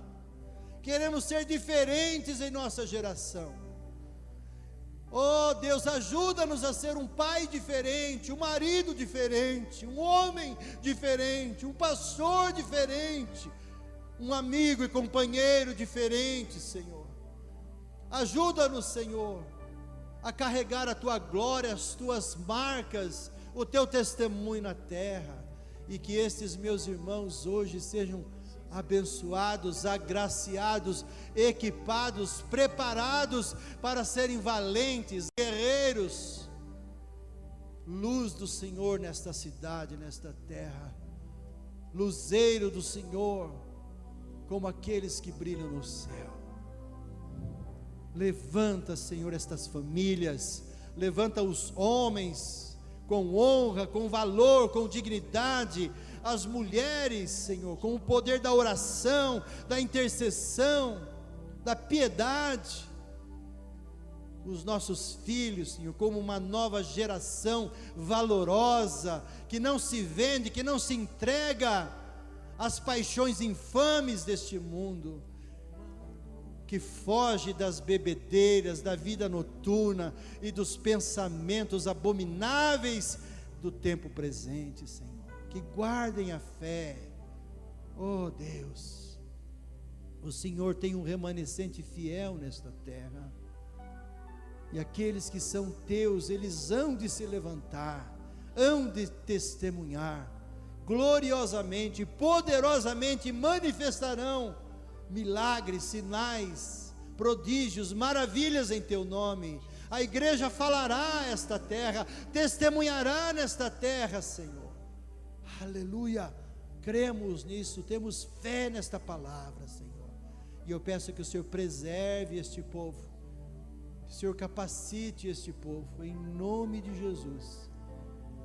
Queremos ser diferentes em nossa geração. Oh Deus, ajuda-nos a ser um pai diferente, um marido diferente, um homem diferente, um pastor diferente, um amigo e companheiro diferente, Senhor. Ajuda-nos, Senhor, a carregar a tua glória, as tuas marcas, o teu testemunho na terra, e que estes meus irmãos hoje sejam abençoados, agraciados, equipados, preparados para serem valentes, guerreiros, luz do Senhor nesta cidade, nesta terra, luzeiro do Senhor, como aqueles que brilham no céu. Levanta, Senhor, estas famílias, levanta os homens com honra, com valor, com dignidade, as mulheres, Senhor, com o poder da oração, da intercessão, da piedade, os nossos filhos, Senhor, como uma nova geração valorosa, que não se vende, que não se entrega às paixões infames deste mundo, que foge das bebedeiras, da vida noturna e dos pensamentos abomináveis do tempo presente, Senhor. Que guardem a fé. Oh Deus, o Senhor tem um remanescente fiel nesta terra, e aqueles que são teus, eles hão de se levantar, hão de testemunhar, gloriosamente, poderosamente manifestarão milagres, sinais, prodígios, maravilhas em teu nome. A igreja falará esta terra, testemunhará nesta terra, Senhor. Aleluia. Cremos nisso, temos fé nesta palavra, Senhor. E eu peço que o Senhor preserve este povo, que o Senhor capacite este povo, em nome de Jesus.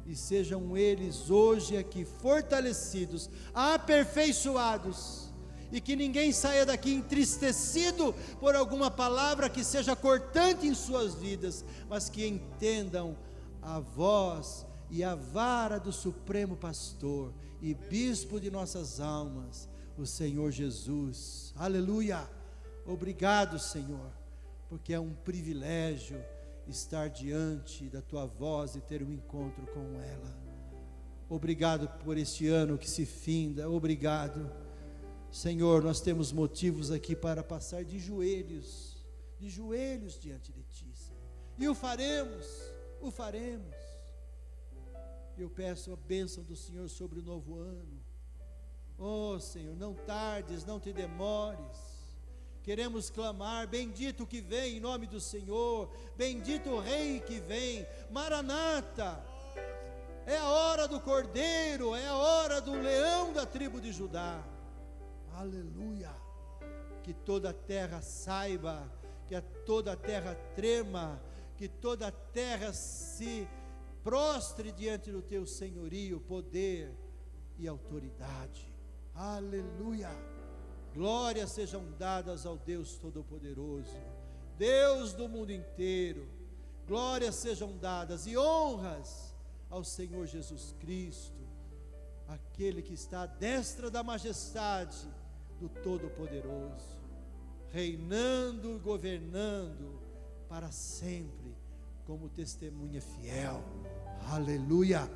E sejam eles hoje aqui fortalecidos, aperfeiçoados, e que ninguém saia daqui entristecido por alguma palavra que seja cortante em suas vidas, mas que entendam a voz e a vara do Supremo Pastor e Bispo de nossas almas, o Senhor Jesus. Aleluia. Obrigado, Senhor, porque é um privilégio estar diante da tua voz e ter um encontro com ela. Obrigado por este ano que se finda. Obrigado, Senhor. Nós temos motivos aqui para passar de joelhos diante de ti, Senhor. E o faremos. Eu peço a bênção do Senhor sobre o novo ano. Oh, Senhor, não tardes, não te demores. Queremos clamar: bendito o que vem em nome do Senhor, bendito o Rei que vem. Maranata. É a hora do Cordeiro, é a hora do leão da tribo de Judá. Aleluia. Que toda a terra saiba, que toda a terra trema, que toda a terra se prostre diante do teu senhorio, poder e autoridade. Aleluia. Glórias sejam dadas ao Deus Todo-Poderoso, Deus do mundo inteiro. Glórias sejam dadas e honras ao Senhor Jesus Cristo, aquele que está à destra da majestade do Todo-Poderoso, reinando e governando para sempre, como testemunha fiel. Aleluia.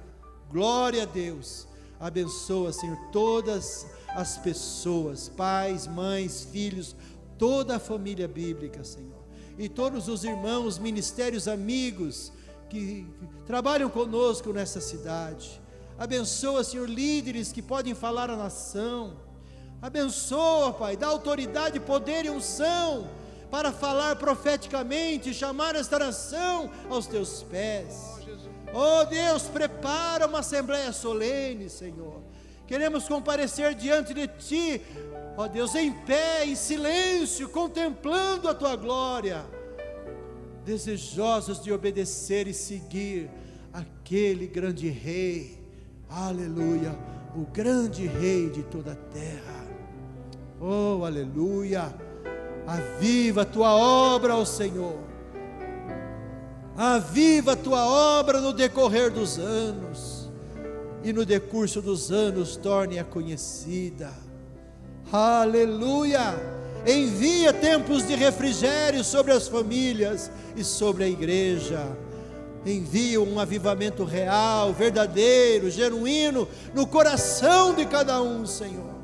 Glória a Deus. Abençoa, Senhor, todas as pessoas, pais, mães, filhos, toda a família bíblica, Senhor, e todos os irmãos, ministérios, amigos que trabalham conosco nessa cidade. Abençoa, Senhor, líderes que podem falar à nação. Abençoa, Pai, dá autoridade, poder e unção para falar profeticamente, chamar esta nação aos teus pés. Oh Deus, prepara uma assembleia solene, Senhor. Queremos comparecer diante de Ti, ó Deus, em pé, em silêncio, contemplando a Tua glória, desejosos de obedecer e seguir aquele grande Rei. Aleluia, o grande Rei de toda a terra. Oh, aleluia. Aviva a Tua obra, ó Senhor. Aviva a Tua obra no decorrer dos anos, e no decurso dos anos torne-a conhecida. Aleluia. Envia tempos de refrigério sobre as famílias e sobre a igreja. Envia um avivamento real, verdadeiro, genuíno no coração de cada um, Senhor.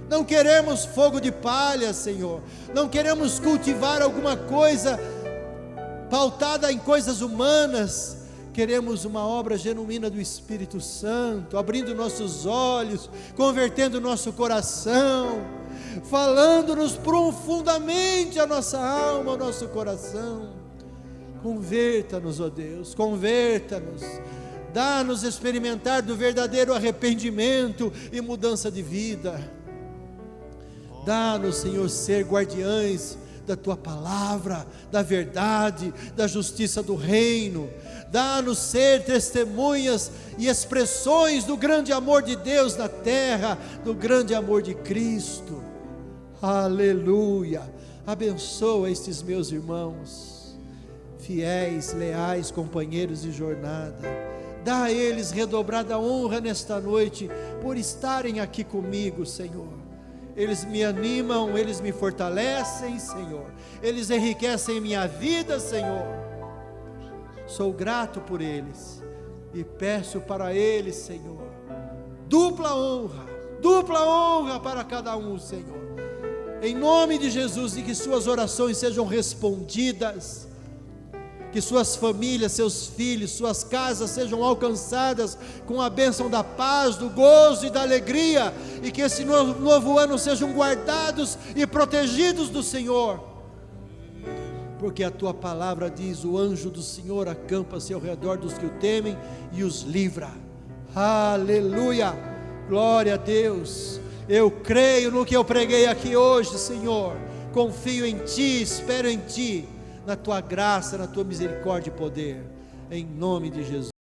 Não queremos fogo de palha, Senhor. Não queremos cultivar alguma coisa pautada em coisas humanas. Queremos uma obra genuína do Espírito Santo, abrindo nossos olhos, convertendo nosso coração, falando-nos profundamente a nossa alma, o nosso coração. Converta-nos, ó Deus, converta-nos. Dá-nos experimentar do verdadeiro arrependimento e mudança de vida. Dá-nos, Senhor, ser guardiães da Tua palavra, da verdade, da justiça do reino. Dá-nos ser testemunhas e expressões do grande amor de Deus na terra, do grande amor de Cristo. Aleluia. Abençoa estes meus irmãos, fiéis, leais, companheiros de jornada. Dá a eles redobrada honra nesta noite, por estarem aqui comigo, Senhor. Eles me animam, eles me fortalecem, Senhor. Eles enriquecem minha vida, Senhor. Sou grato por eles e peço para eles, Senhor, dupla honra para cada um, Senhor. Em nome de Jesus, e que suas orações sejam respondidas, que suas famílias, seus filhos, suas casas sejam alcançadas com a bênção da paz, do gozo e da alegria, e que esse novo ano sejam guardados e protegidos do Senhor, porque a tua palavra diz: o anjo do Senhor acampa-se ao redor dos que o temem e os livra. Aleluia, glória a Deus. Eu creio no que eu preguei aqui hoje, Senhor, confio em Ti, espero em Ti, na Tua graça, na Tua misericórdia e poder, em nome de Jesus.